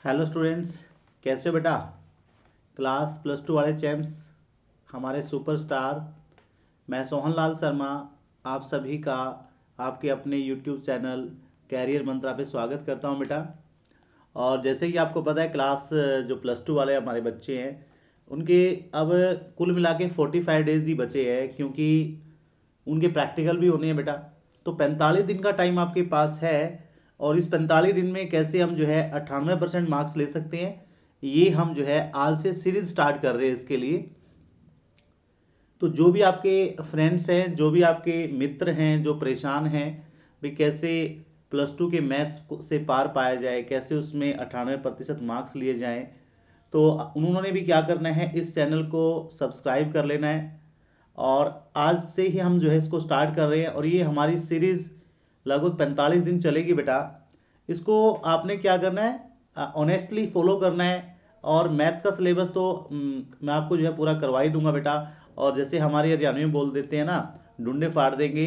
Hello students, कैसे हो बेटा। क्लास +2 वाले चैम्प्स, हमारे सुपरस्टार, मैं सोहन लाल शर्मा, आप सभी का आपके अपने यूट्यूब चैनल कैरियर मंत्रा पे स्वागत करता हूं बेटा। और जैसे कि आपको पता है क्लास जो +2 वाले हमारे बच्चे हैं उनके अब कुल मिला के 45 डेज ही बचे हैं, क्योंकि उनके प्रैक्टिकल भी होने हैं बेटा। तो 45 दिन का टाइम आपके पास है, और इस 45 दिन में कैसे हम जो है 98% मार्क्स ले सकते हैं, ये हम जो है आज से सीरीज स्टार्ट कर रहे हैं इसके लिए। तो जो भी आपके फ्रेंड्स हैं, जो भी आपके मित्र हैं जो परेशान हैं भी कैसे +2 के मैथ्स से पार पाया जाए, कैसे उसमें 98% मार्क्स लिए जाएं, तो उन्होंने भी क्या करना है, इस चैनल को सब्सक्राइब कर लेना है। और आज से ही हम जो है इसको स्टार्ट कर रहे हैं, और ये हमारी सीरीज़ लगभग 45 दिन चलेगी बेटा। इसको आपने क्या करना है, ऑनेस्टली फॉलो करना है। और मैथ्स का सिलेबस तो मैं आपको जो है पूरा करवा ही दूंगा बेटा। और जैसे हमारे हरियाणवी में बोल देते हैं ना, ढूंढे फाड़ देंगे,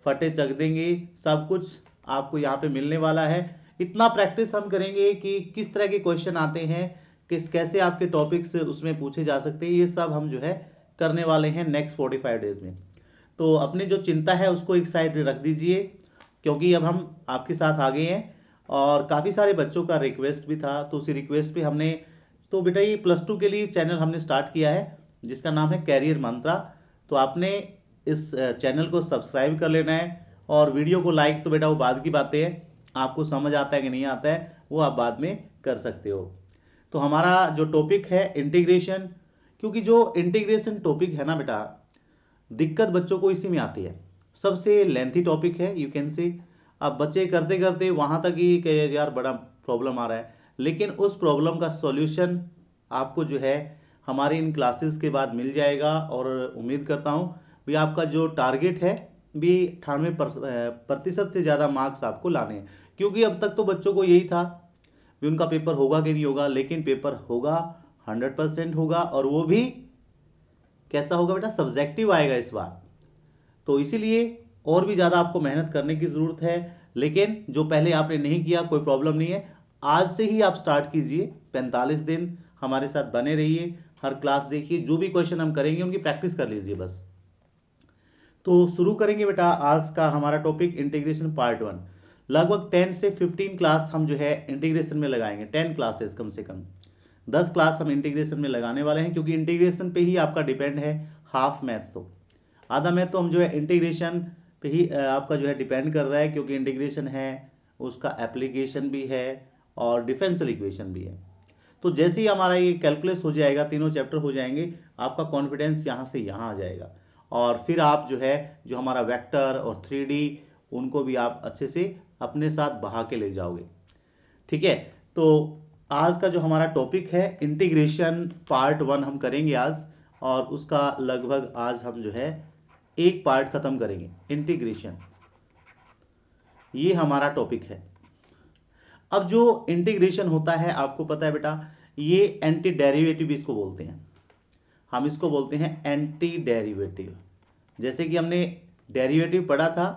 फटे चक देंगे, सब कुछ आपको यहाँ पे मिलने वाला है। इतना प्रैक्टिस हम करेंगे कि किस तरह के क्वेश्चन आते हैं, किस कैसे आपके टॉपिक्स उसमें पूछे जा सकते हैं, ये सब हम जो है करने वाले हैं नेक्स्ट 45 डेज में। तो अपनी जो चिंता है उसको एक साइड रख दीजिए, क्योंकि अब हम आपके साथ आ गए हैं। और काफ़ी सारे बच्चों का रिक्वेस्ट भी था, तो उसी रिक्वेस्ट पे हमने, तो बेटा ये +2 के लिए चैनल हमने स्टार्ट किया है जिसका नाम है कैरियर मंत्रा। तो आपने इस चैनल को सब्सक्राइब कर लेना है। और वीडियो को लाइक तो बेटा वो बाद की बातें हैं, आपको समझ आता है कि नहीं आता है वो आप बाद में कर सकते हो। तो हमारा जो टॉपिक है इंटीग्रेशन, क्योंकि जो इंटीग्रेशन टॉपिक है ना बेटा, दिक्कत बच्चों को इसी में आती है। सबसे लेंथी टॉपिक है, यू कैन से। अब बच्चे करते करते वहाँ तक ही कि यार बड़ा प्रॉब्लम आ रहा है, लेकिन उस प्रॉब्लम का सॉल्यूशन आपको जो है हमारी इन क्लासेस के बाद मिल जाएगा। और उम्मीद करता हूँ भी आपका जो टारगेट है भी 98% से ज़्यादा मार्क्स आपको लाने हैं। क्योंकि अब तक तो बच्चों को यही था भी उनका पेपर होगा कि नहीं होगा, लेकिन पेपर होगा, 100% होगा। और वो भी कैसा होगा बेटा, सब्जेक्टिव आएगा इस बार। तो इसीलिए और भी ज़्यादा आपको मेहनत करने की ज़रूरत है। लेकिन जो पहले आपने नहीं किया कोई प्रॉब्लम नहीं है, आज से ही आप स्टार्ट कीजिए। 45 दिन हमारे साथ बने रहिए, हर क्लास देखिए, जो भी क्वेश्चन हम करेंगे उनकी प्रैक्टिस कर लीजिए बस। तो शुरू करेंगे बेटा आज का हमारा टॉपिक इंटीग्रेशन पार्ट 1। लगभग 10 से 15 क्लास हम जो है इंटीग्रेशन में लगाएंगे, 10 क्लासेस कम से कम 10 क्लास हम इंटीग्रेशन में लगाने वाले हैं, क्योंकि इंटीग्रेशन पे ही आपका डिपेंड है हाफ मैथ। तो आधा मैथ तो हम जो है इंटीग्रेशन पे ही आपका जो है डिपेंड कर रहा है, क्योंकि इंटीग्रेशन है, उसका एप्लीकेशन भी है और डिफरेंशियल इक्वेशन भी है। तो जैसे ही हमारा ये कैलकुलस हो जाएगा, तीनों चैप्टर हो जाएंगे, आपका कॉन्फिडेंस यहाँ से यहाँ आ जाएगा। और फिर आप जो है जो हमारा वेक्टर और 3D उनको भी आप अच्छे से अपने साथ बहा के ले जाओगे। ठीक है। तो आज का जो हमारा टॉपिक है इंटीग्रेशन पार्ट 1 हम करेंगे आज। और उसका लगभग आज हम जो है एक पार्ट खत्म करेंगे, इंटीग्रेशन, ये हमारा टॉपिक है। अब जो इंटीग्रेशन होता है आपको पता है बेटा, ये एंटी डेरिवेटिव इसको बोलते हैं, हम इसको बोलते हैं एंटी डेरिवेटिव। जैसे कि हमने डेरिवेटिव पढ़ा था,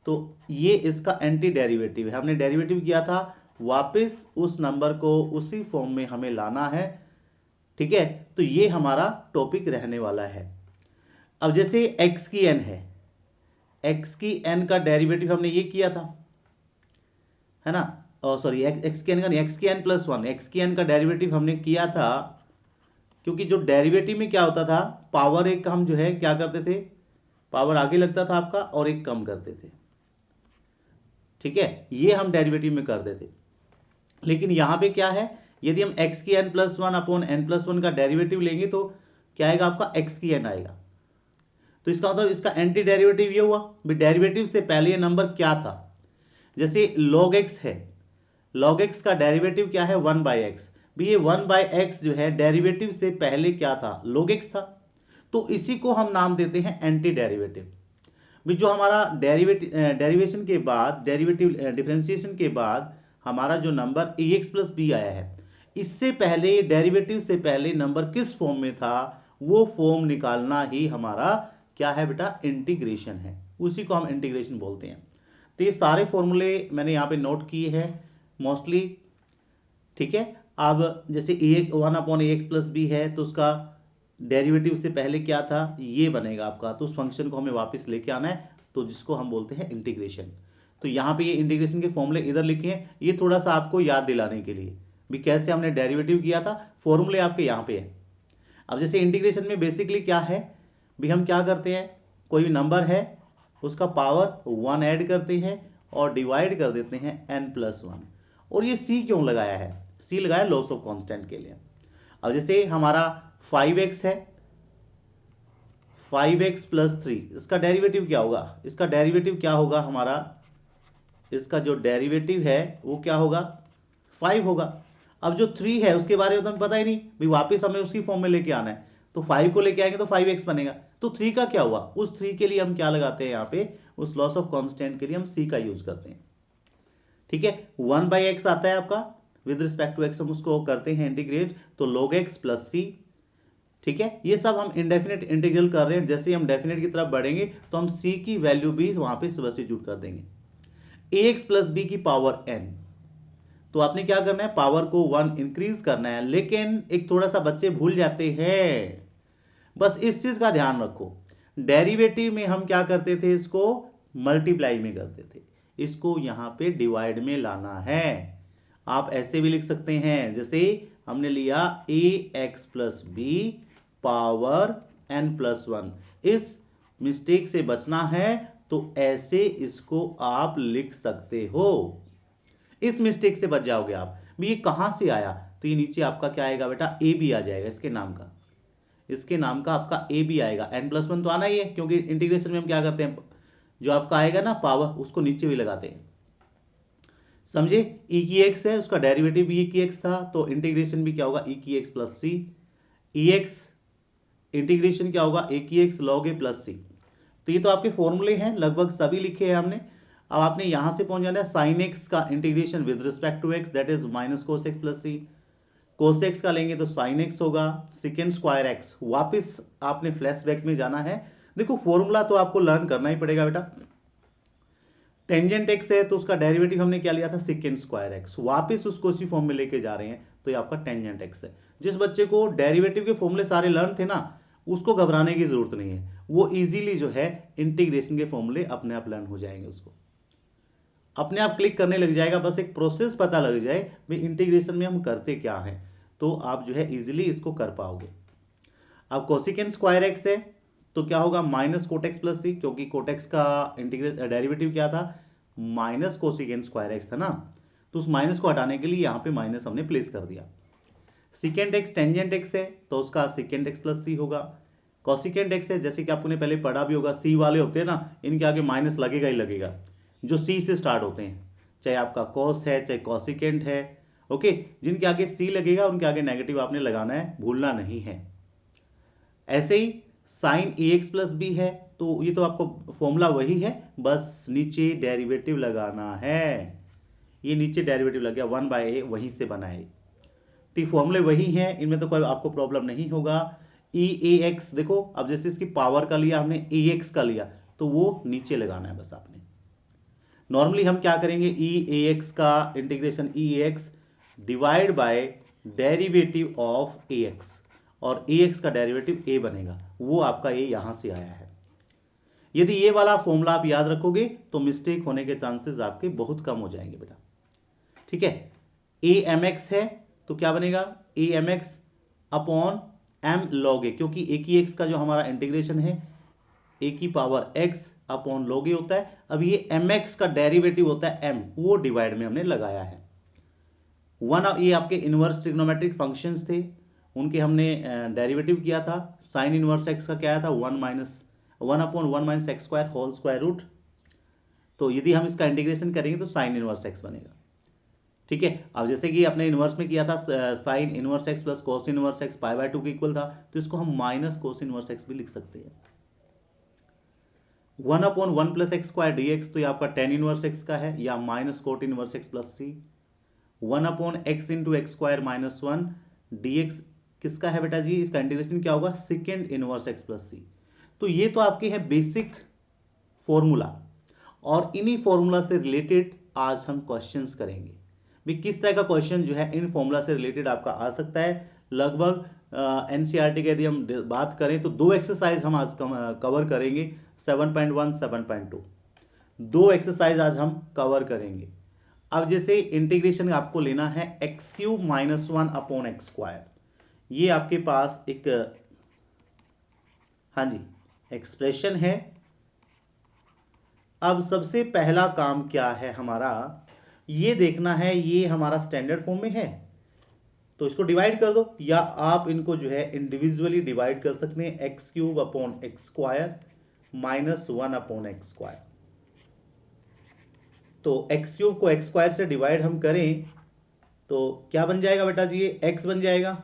तो ये इसका एंटी डेरिवेटिव है। हमने डेरिवेटिव किया था, वापस उस नंबर को उसी फॉर्म में हमें लाना है। ठीक है। तो ये हमारा टॉपिक रहने वाला है। अब जैसे x की n है, x की n का डेरिवेटिव हमने ये किया था, है ना। सॉरी, एक्स की एन का नहीं, एक्स की एन प्लस वन, एक्स की एन का डेरिवेटिव हमने किया था। क्योंकि जो डेरिवेटिव में क्या होता था, पावर एक हम जो है क्या करते थे, पावर आगे लगता था आपका और एक कम करते थे। ठीक है, ये हम डेरिवेटिव में करते थे। लेकिन यहां पे क्या है, यदि हम एक्स की N plus one upon N plus one का डेरिवेटिव लेंगे तो क्या आएगा, आपका एक्स की एन आएगा। तो इसका मतलब इसका एंटी डेरिवेटिव ये हुआ भी डेरिवेटिव से पहले ये नंबर क्या था। जैसे log x है, log x का डेरिवेटिव क्या है, 1/x। भी ये 1/x जो है डेरिवेटिव से पहले क्या था, log x था। तो इसी को हम नाम देते हैं एंटी डेरिवेटिव। भी जो हमारा डेरिवेशन के बाद, डेरिवेटिव डिफरेंशिएशन के बाद हमारा जो नंबर ax प्लस बी आया है, इससे पहले डेरिवेटिव से पहले नंबर किस फॉर्म में था, वो फॉर्म निकालना ही हमारा क्या है बेटा, इंटीग्रेशन है। उसी को हम इंटीग्रेशन बोलते हैं। तो ये सारे फॉर्मूले मैंने यहाँ पे नोट किए हैं मोस्टली। ठीक है। अब जैसे ए 1/ax+b है तो उसका डेरिवेटिव से पहले क्या था, ये बनेगा आपका, तो उस फंक्शन को हमें वापस लेके आना है, तो जिसको हम बोलते हैं इंटीग्रेशन। तो यहाँ पे ये इंटीग्रेशन के फॉर्मूले इधर लिखे हैं, ये थोड़ा सा आपको याद दिलाने के लिए भी कैसे हमने डेरिवेटिव किया था, फॉर्मूले आपके यहाँ पे है। अब जैसे इंटीग्रेशन में बेसिकली क्या है भी, हम क्या करते हैं, कोई भी नंबर है उसका पावर 1 ऐड करते हैं और डिवाइड कर देते हैं n+1। और ये c क्यों लगाया है, c लगाया लॉस ऑफ कांस्टेंट के लिए। अब जैसे हमारा 5x है, 5x+3, इसका डेरिवेटिव क्या होगा, इसका डेरिवेटिव क्या होगा हमारा, इसका जो डेरिवेटिव है वो क्या होगा, 5 होगा। अब जो 3 है उसके बारे में तो हमें पता ही नहीं भी, वापस हमें उसकी फॉर्म में लेके आना है, तो 5 को लेके आएंगे तो 5x बनेगा। तो 3 का क्या हुआ, उस 3 के लिए हम क्या लगाते हैं यहाँ पे, उस लॉस ऑफ कांस्टेंट के लिए हम c का यूज करते हैं। ठीक है, 1/x आता है आपका, विद रिस्पेक्ट टू x हम उसको करते हैं इंटीग्रेट, तो log x + c। ठीक है, ये सब हम इंडेफिनेट इंटीग्रल कर रहे हैं, जैसे हम डेफिनेट की तरफ बढ़ेंगे तो हम c की वैल्यू भी वहां पे सब्स्टिट्यूट कर देंगे। ax + b की पावर n, तो आपने क्या करना है, पावर को 1 इंक्रीज करना है। लेकिन एक थोड़ा सा बच्चे भूल जाते हैं, बस इस चीज का ध्यान रखो, डेरिवेटिव में हम क्या करते थे, इसको मल्टीप्लाई में करते थे, इसको यहां पे डिवाइड में लाना है। आप ऐसे भी लिख सकते हैं, जैसे हमने लिया ax+b पावर n+1, इस मिस्टेक से बचना है तो ऐसे इसको आप लिख सकते हो, इस मिस्टेक से बच जाओगे आप भी। ये कहां से आया, तो ये नीचे आपका क्या आएगा बेटा, ए बी आ जाएगा, इसके नाम का, इसके नाम का आपका ए बी आएगा। n+1 तो आना ही है, क्योंकि इंटीग्रेशन में हम क्या करते हैं, जो आपका आएगा ना पावर, उसको नीचे भी लगाते हैं, समझे। e की x है, उसका डेरिवेटिव भी e की x था, तो इंटीग्रेशन भी क्या होगा, e की x + c, ex इंटीग्रेशन क्या होगा, a की x log a + c। तो ये तो आपके फॉर्मूले हैं, लगभग सभी लिखे हैं हमने। अब आपने यहां से पहुंच जाना है sin x का integration with respect to x, that is -cos x + c। cos x का लेंगे तो sin x होगा, sec² x। वापस आपने फ्लैशबैक में जाना है, देखो फॉर्मूला तो आपको लर्न करना ही पड़ेगा बेटा। टेंजेंट x है तो उसका डेरिवेटिव हमने क्या लिया था, sec² x, वापस उसको उसी फॉर्म में लेके जा रहे हैं, तो ये आपका टेंजेंट x है। जिस बच्चे को डेरिवेटिव के फॉर्मूले सारे लर्न थे ना, उसको घबराने की जरूरत नहीं है, वो इजीली जो है इंटीग्रेशन के फॉर्मूले अपने आप लर्न हो जाएंगे, उसको अपने आप क्लिक करने लग जाएगा, बस एक प्रोसेस पता लग जाए भाई इंटीग्रेशन में हम करते क्या है, तो आप जो है इजीली इसको कर पाओगे। अब cosec² x है तो क्या होगा, -cot x + c, क्योंकि cot x का इंटीग्रेशन डेरिवेटिव क्या था, -cosec² x था ना, तो उस माइनस को हटाने के लिए यहाँ पे माइनस हमने प्लेस कर दिया। secant x टेंजेंट x है तो उसका secant x + c होगा। cosecant x है, जैसे कि आपने पहले पढ़ा भी होगा, c वाले होते हैं ना, इनके आगे माइनस लगेगा ही लगेगा, जो c से स्टार्ट होते हैं, चाहे आपका cos है चाहे cosecant है, ओके, जिनके आगे c लगेगा उनके आगे नेगेटिव आपने लगाना है, भूलना नहीं है। ऐसे ही sin ax + b है, तो ये तो आपको फॉर्मूला वही है, बस नीचे डेरिवेटिव लगाना है, ये नीचे डेरिवेटिव लग गया, 1/a वहीं से बना है, तो फॉर्मूले वही हैं, इनमें तो कोई आपको प्रॉब्लम नहीं होगा। ax देखो, अब जैसे इसकी पावर का लिया हमने, ax का लिया, तो वो नीचे लगाना है बस आपने। नॉर्मली हम क्या करेंगे, ax का integration ax divide by derivative of ax, और ax का डेरिवेटिव a बनेगा, वो आपका a यहां से आया है। यदि ये वाला फॉर्मूला आप याद रखोगे तो मिस्टेक होने के चांसेस आपके बहुत कम हो जाएंगे बेटा। ठीक है, amx है तो क्या बनेगा, amx upon m log a, क्योंकि a की x का जो हमारा इंटीग्रेशन है a की power x upon log a होता है। अब ये mx का डेरिवेटिव होता है m, वो डिवाइड में हमने लगाया है। ये आपके इनवर्स ट्रिग्नोमेट्रिक फंक्शंस थे, उनके हमने डेरिवेटिव किया था। साइन इनवर्स x का क्या आया था, 1/1 - x² होल स्क्वायर रूट, तो यदि हम इसका इंटीग्रेशन करेंगे तो साइन इनवर्स x बनेगा। ठीक है, अब जैसे कि अपने इनवर्स में किया था, sine inverse x + cos inverse x π/2 के इक्वल था, तो इसको हम -cos इनवर्स x भी लिख सकते हैं। 1/1 + x² dx, तो ये आपका tan इनवर्स x का है, या -cot inverse x + c। 1/x × x² - 1 dx किसका है बेटा जी, इसका इंटीग्रेशन क्या होगा, सेकेंड इनवर्स x + c। तो ये तो आपके है बेसिक फॉर्मूला, और इन्हीं फॉर्मूला से रिलेटेड आज हम क्वेश्चंस करेंगे। भी किस तरह का क्वेश्चन जो है इन फॉर्मूला से रिलेटेड आपका आ सकता है। लगभग एनसीईआरटी की यदि हम बात करें तो 2 एक्सरसाइज हम आज कवर करेंगे, 7.1 7.2, 2 एक्सरसाइज आज हम कवर करेंगे। अब जैसे इंटीग्रेशन आपको लेना है x cube minus 1 upon X square, ये आपके पास एक हाँ जी एक्सप्रेशन है। अब सबसे पहला काम क्या है हमारा, ये देखना है ये हमारा स्टैंडर्ड फॉर्म में है तो इसको डिवाइड कर दो, या आप इनको जो है इंडिविजुअली डिवाइड कर सकते हैं, x cube upon X square minus 1 upon X square. तो एक्स क्यूब को एक्स स्क्वायर से डिवाइड हम करें तो क्या बन जाएगा बेटा जी, ये एक्स बन जाएगा,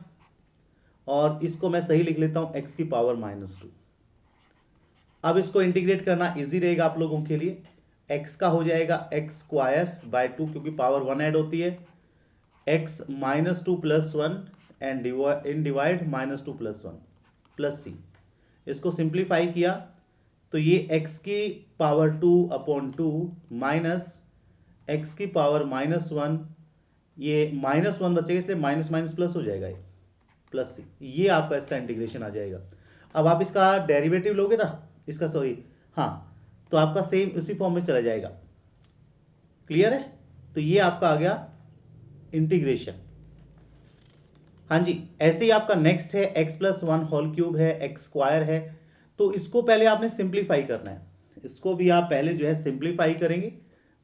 और इसको मैं सही लिख लेता हूं एक्स की पावर -2। अब इसको इंटीग्रेट करना इजी रहेगा आप लोगों के लिए, एक्स का हो जाएगा एक्स स्क्वायर बाय 2 क्योंकि पावर 1 ऐड होती है, X -2 + 1 and in divide -2 + 1 plus C. इसको सिंप्लीफाई किया तो ये एक्स की पावर 2 अपॉन 2 माइनस एक्स की पावर -1, ये -1 बचेगा इसलिए माइनस माइनस प्लस हो जाएगा, ये प्लस सी, ये आपका इसका इंटीग्रेशन आ जाएगा। अब आप इसका डेरिवेटिव लोगे ना, इसका सॉरी हाँ, तो आपका सेम उसी फॉर्म में चला जाएगा। क्लियर है? तो ये आपका आ गया इंटीग्रेशन। हाँ जी, ऐसे ही आपका नेक्स्ट है एक्स प्लस 1 होल क्यूब है, एक्स स्क्वायर है, तो इसको पहले आपने सिंप्लीफाई करना है, इसको भी आप पहले जो है सिंप्लीफाई करेंगे।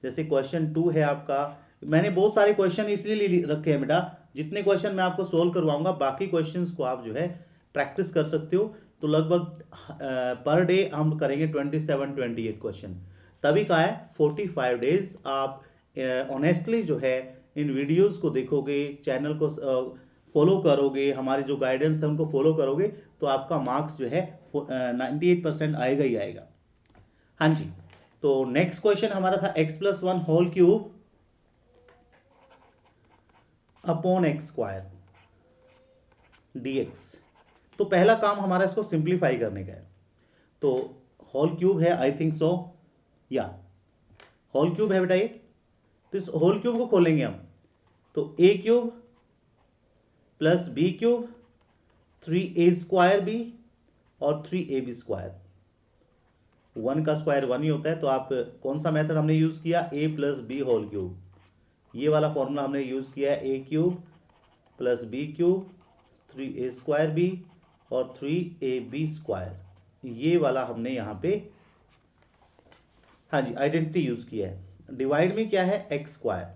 जैसे क्वेश्चन 2 है आपका, मैंने बहुत सारे क्वेश्चन इसलिए रखे हैं बेटा, जितने क्वेश्चन मैं आपको सोल्व करवाऊंगा बाकी क्वेश्चंस को आप जो है प्रैक्टिस कर सकते हो। तो लगभग पर डे हम करेंगे 27-28 क्वेश्चन, तभी कहा है 45 डेज आप ऑनेस्टली जो है इन वीडियोस को देखोगे, चैनल को फॉलो करोगे, हमारी जो गाइडेंस है उनको फॉलो करोगे, तो आपका मार्क्स जो है 98% आएगा ही आएगा। हाँ जी, तो नेक्स्ट क्वेश्चन हमारा था X plus 1 whole cube upon X square dx। तो पहला काम हमारा इसको सिंप्लीफाई करने का है, तो होल क्यूब है आई थिंक सो, या होल क्यूब है बेटा ये, तो इस होल क्यूब को खोलेंगे हम, तो A cube plus B cube 3a² B और 3ab स्क्वायर, 1 का स्क्वायर 1 ही होता है, तो आप कौन सा मेथड हमने यूज किया, a plus B whole cube, ये वाला फॉर्मूला हमने यूज किया है, a cube plus B cube 3a² B और 3ab स्क्वायर, ये वाला हमने यहाँ पे हाँ जी आइडेंटिटी यूज किया है। डिवाइड में क्या है एक्स स्क्वायर,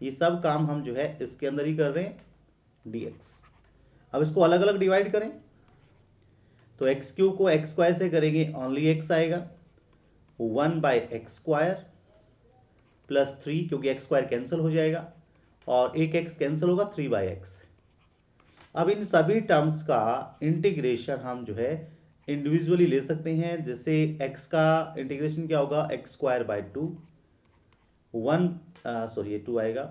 ये सब काम हम जो है इसके अंदर ही कर रहे हैं dx। अब इसको अलग अलग डिवाइड करें तो एक्स क्यूब को एक्स स्क्वायर से करेंगे ओनली एक्स आएगा, 1/x² प्लस 3 क्योंकि एक्स स्क्वायर कैंसिल हो जाएगा और एक एक्स कैंसिल होगा 3/x। अब इन सभी टर्म्स का इंटीग्रेशन हम जो है इंडिविजुअली ले सकते हैं, जैसे x का इंटीग्रेशन क्या होगा x²/2, 2 आएगा,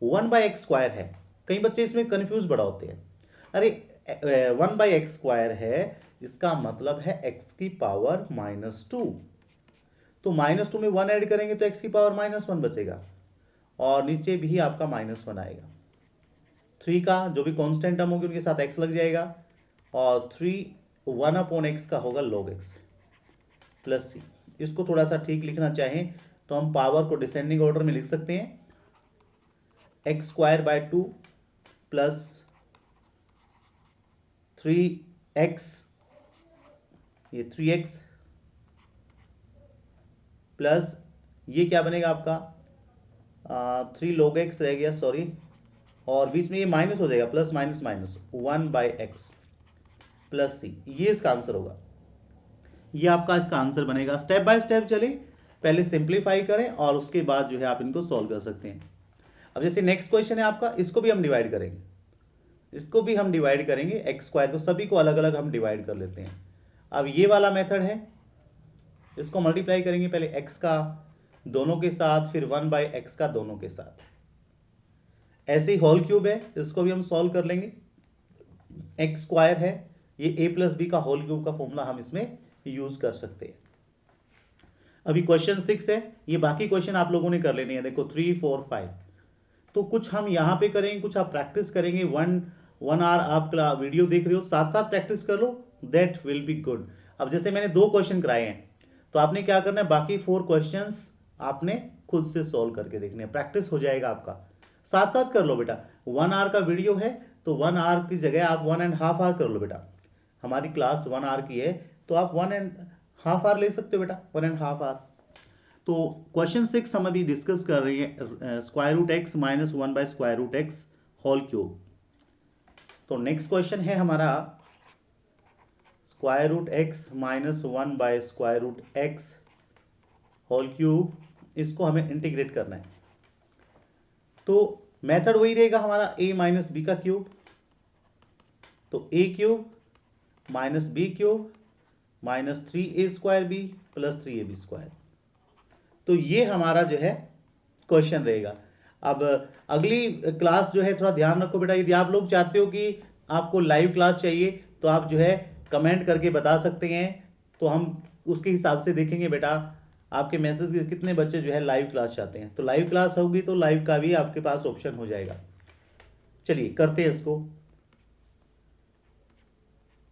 1/x² है, कई बच्चे इसमें कंफ्यूज बड़ा होते हैं, अरे 1/x² है इसका मतलब है x की पावर -2, तो -2 में 1 ऐड करेंगे तो x की पावर -1 बचेगा और नीचे भी आपका -1 आएगा, 3 का जो भी कांस्टेंट टर्म होगी उनके साथ x लग जाएगा और 1/x का होगा log x प्लस सी। इसको थोड़ा सा ठीक लिखना चाहें तो हम पावर को डिसेंडिंग ऑर्डर में लिख सकते हैं, x²/2 प्लस 3x, ये 3x प्लस ये क्या बनेगा आपका 3 log x रह गया, सॉरी, और बीच में ये माइनस हो जाएगा, plus minus minus 1/x plus C, ये इसका आंसर होगा, ये आपका इसका आंसर बनेगा। स्टेप बाय स्टेप चले, पहले सिंप्लीफाई करें और उसके बाद जो है आप इनको सॉल्व कर सकते हैं। अब जैसे नेक्स्ट क्वेश्चन है आपका, इसको भी हम डिवाइड करेंगे, इसको भी हम डिवाइड करेंगे, एक्स स्क्वायर को सभी को अलग अलग हम डिवाइड कर लेते हैं। अब ये वाला मेथड है, इसको मल्टीप्लाई करेंगे पहले x का दोनों के साथ, फिर 1/x का दोनों के साथ। ऐसे ही होल क्यूब है, इसको भी हम सॉल्व कर लेंगे, एक्स स्क्वायर है, ये a प्लस बी का होल क्यूब का फॉर्मूला हम इसमें यूज कर सकते हैं। अभी क्वेश्चन 6 है, ये बाकी क्वेश्चन आप लोगों ने कर लेने हैं। देखो 3, 4, 5, तो कुछ हम यहाँ पे करेंगे, कुछ आप प्रैक्टिस करेंगे। वन आवर आप वीडियो देख रहे हो, साथ साथ प्रैक्टिस कर लो, दैट विल बी गुड। अब जैसे मैंने 2 क्वेश्चन कराए हैं, तो आपने क्या करना है, बाकी 4 क्वेश्चंस आपने खुद से सॉल्व करके देखने हैं, प्रैक्टिस हो जाएगा आपका। साथ साथ कर लो बेटा, 1 आवर का वीडियो है तो 1 आवर की जगह आप 1.5 आवर कर लो बेटा। हमारी क्लास 1 आवर की है तो आप 1.5 आवर ले सकते हो बेटा, 1.5 आवर। तो क्वेश्चन 6 हम अभी डिस्कस कर रहे हैं, square root X minus 1 by square root X whole cube. तो नेक्स्ट क्वेश्चन है हमारा square root X minus 1 by square root X whole cube, इसको हमें इंटीग्रेट करना है। तो मेथड वही रहेगा हमारा a माइनस बी का क्यूब, तो a cube minus B cube minus 3a square B plus 3ab square. तो ये हमारा जो है क्वेश्चन रहेगा। अब अगली क्लास जो है थोड़ा ध्यान रखो बेटा, यदि आप लोग चाहते हो कि आपको लाइव क्लास चाहिए तो आप जो है कमेंट करके बता सकते हैं, तो हम उसके हिसाब से देखेंगे बेटा आपके मैसेज के कितने बच्चे जो है लाइव क्लास चाहते हैं। तो लाइव क्लास होगी तो लाइव का भी आपके पास ऑप्शन हो जाएगा। चलिए करते हैं इसको।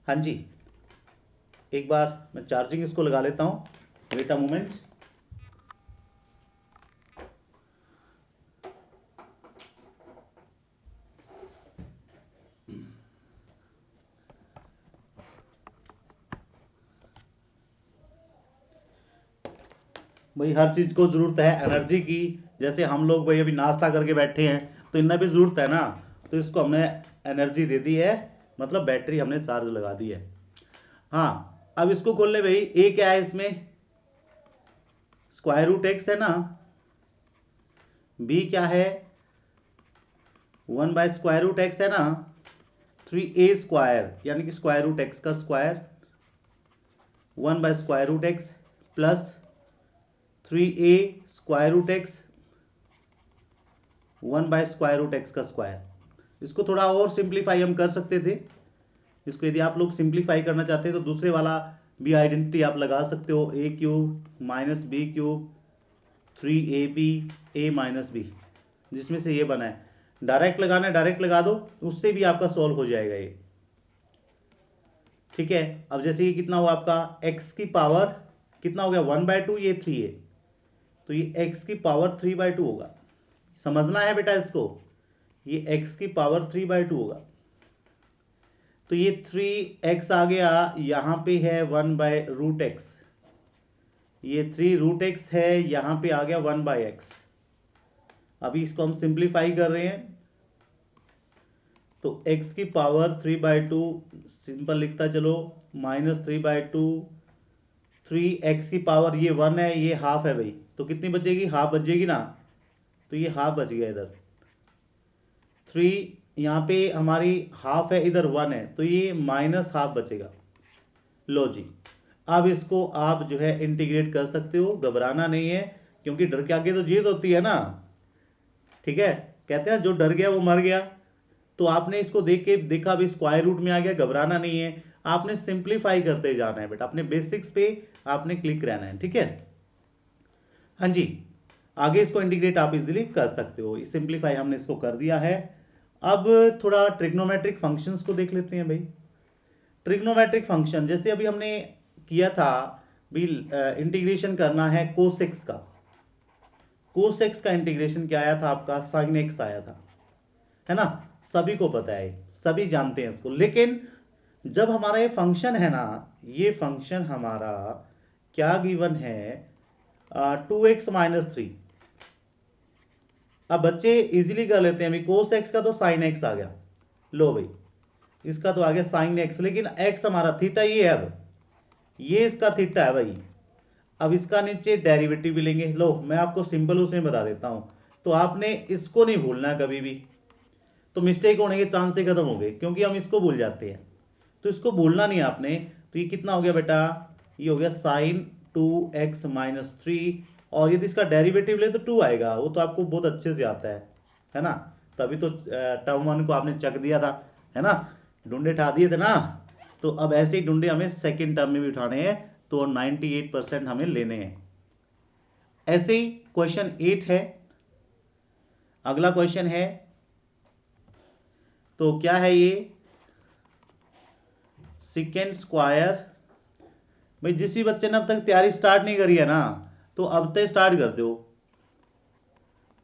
हाँ जी, एक बार मैं चार्जिंग इसको लगा लेता हूँ, वेट अ मोमेंट। भाई हर चीज़ को ज़रूरत है एनर्जी की, जैसे हम लोग भाई अभी नाश्ता करके बैठे हैं तो इतना भी ज़रूरत है ना, तो इसको हमने एनर्जी दे दी है, मतलब बैटरी हमने चार्ज लगा दी है। हाँ, अब इसको खोल ले भाई, ए क्या है इसमें, स्क्वायर रूट एक्स है ना, बी क्या है 1 बाय स्क्वायर रूट एक्स है ना, 3a स्क्वायर यानी कि स्क्वायर रूट एक्स का square 1 by square root X plus 3a square root X 1 by square root X का स्क्वायर। इसको थोड़ा और सिंप्लीफाई हम कर सकते थे, इसको यदि आप लोग सिंप्लीफाई करना चाहते हैं तो दूसरे वाला भी आइडेंटिटी आप लगा सकते हो, A cube minus B cube 3ab a minus B, जिसमें से ये बना है। डायरेक्ट लगाना है डायरेक्ट लगा दो, उससे भी आपका सॉल्व हो जाएगा ये, ठीक है। अब जैसे ये कितना हुआ आपका, x की पावर कितना हो गया 1/2, ये 3 है, तो ये x की पावर 3/2 होगा। समझना है बेटा इसको, ये x की पावर 3/2 होगा। तो ये 3x आ गया, यहाँ पे है 1/√x, ये 3√x है, यहाँ पे आ गया 1/x। अभी इसको हम सिंप्लीफाई कर रहे हैं, तो x की पावर 3/2 सिंपल लिखता चलो, माइनस 3/2, 3x की पावर ये 1 है, ये हाफ है भाई, तो कितनी बचेगी, हाफ बचेगी ना, तो ये हाफ बच गया इधर, 3 यहाँ पे हमारी हाफ है, इधर 1 है, तो ये माइनस हाफ बचेगा। लो जी, अब इसको आप जो है इंटीग्रेट कर सकते हो, घबराना नहीं है, क्योंकि डर के आगे तो जीत होती है ना, ठीक है। कहते हैं जो डर गया वो मर गया। तो आपने इसको देख के देखा भी स्क्वायर रूट में आ गया, घबराना नहीं है, आपने सिंप्लीफाई करते जाना है बेटा, अपने बेसिक्स पे आपने क्लिक रहना है, ठीक है। हाँ जी, आगे इसको इंटीग्रेट आप इजीली कर सकते हो, सिंप्लीफाई हमने इसको कर दिया है। अब थोड़ा ट्रिग्नोमेट्रिक फंक्शंस को देख लेते हैं भाई। ट्रिग्नोमेट्रिक फंक्शन जैसे अभी हमने किया था भी, इंटीग्रेशन करना है कोसेक्स का। कोसेक्स का इंटीग्रेशन क्या आया था आपका, साइन एक्स आया था, है ना, सभी को पता है, सभी जानते हैं इसको। लेकिन जब हमारा ये फंक्शन है ना, ये फंक्शन हमारा क्या गिवन है, 2x माइनस 3। अब बच्चे इजीली कर लेते हैं, अभी कोस एक्स का तो साइन एक्स आ गया, लो भाई इसका तो आ गया साइन एक्स, लेकिन एक्स हमारा थीटा ये है, अब ये इसका थीटा है भाई। अब इसका नीचे डेरिवेटिव भी लेंगे, लो मैं आपको सिंपल उसमें बता देता हूं, तो आपने इसको नहीं भूलना कभी भी, तो मिस्टेक होने के चांस से खत्म हो गए, क्योंकि हम इसको भूल जाते हैं, तो इसको भूलना नहीं आपने। तो ये कितना हो गया बेटा, ये हो गया साइन 2x माइनस 3, और यदि इसका डेरिवेटिव ले तो 2 आएगा, वो तो आपको बहुत अच्छे से आता है ना, तभी तो टर्म 1 को आपने चक दिया था, है ना, डंडे उठा दिए थे ना। तो अब ऐसे ही डंडे हमें सेकेंड टर्म में भी उठाने हैं, तो 98% हमें लेने हैं, ऐसे ही क्वेश्चन 8 है, अगला क्वेश्चन है, तो क्या है ये, सेकेंड स्क्वायर। भाई जिस भी बच्चे ने अब तक तैयारी स्टार्ट नहीं करी है ना, तो अब तक स्टार्ट कर दो।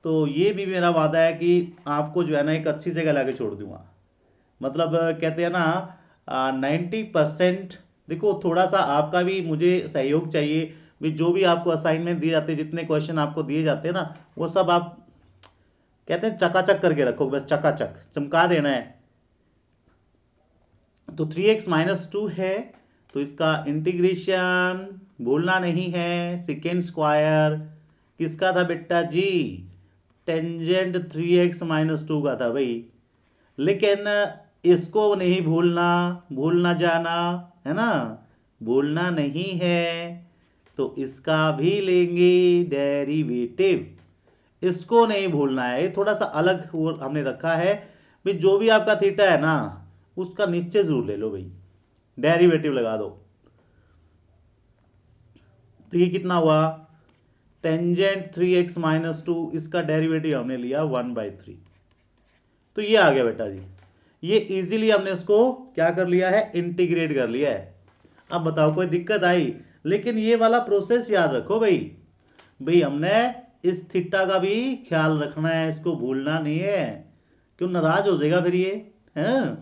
तो ये भी मेरा वादा है कि आपको जो है ना एक अच्छी जगह लाके छोड़ दूंगा। मतलब कहते हैं ना 90%। देखो थोड़ा सा आपका भी मुझे सहयोग चाहिए भी, जो भी आपको असाइनमेंट दिए जाते हैं, जितने क्वेश्चन आपको दिए जाते हैं ना, वो सब आप कहते हैं चकाचक करके रखो, बस चकाचक चमका देना है। तो 3x-2 है, तो इसका इंटीग्रेशन भूलना नहीं है। सेकेंड स्क्वायर किसका था बेटा जी, टेंजेंट 3x-2 का था भाई। लेकिन इसको नहीं भूलना, भूलना जाना है ना, भूलना नहीं है। तो इसका भी लेंगे डेरिवेटिव, इसको नहीं भूलना है। ये थोड़ा सा अलग हमने रखा है भाई, जो भी आपका थीटा है ना उसका नीचे जरूर ले लो भाई, डेरिवेटिव लगा दो। तो ये कितना हुआ, टेंजेंट 3x-2, इसका डेरिवेटिव हमने लिया 1/3। तो ये आ गया बेटा जी, ये इजीली हमने इसको क्या कर लिया है, इंटीग्रेट कर लिया है। अब बताओ कोई दिक्कत आई? लेकिन ये वाला प्रोसेस याद रखो भाई, भाई हमने इस थीटा का भी ख्याल रखना है, इसको भूलना नहीं है। क्यों, नाराज हो जाएगा फिर ये है,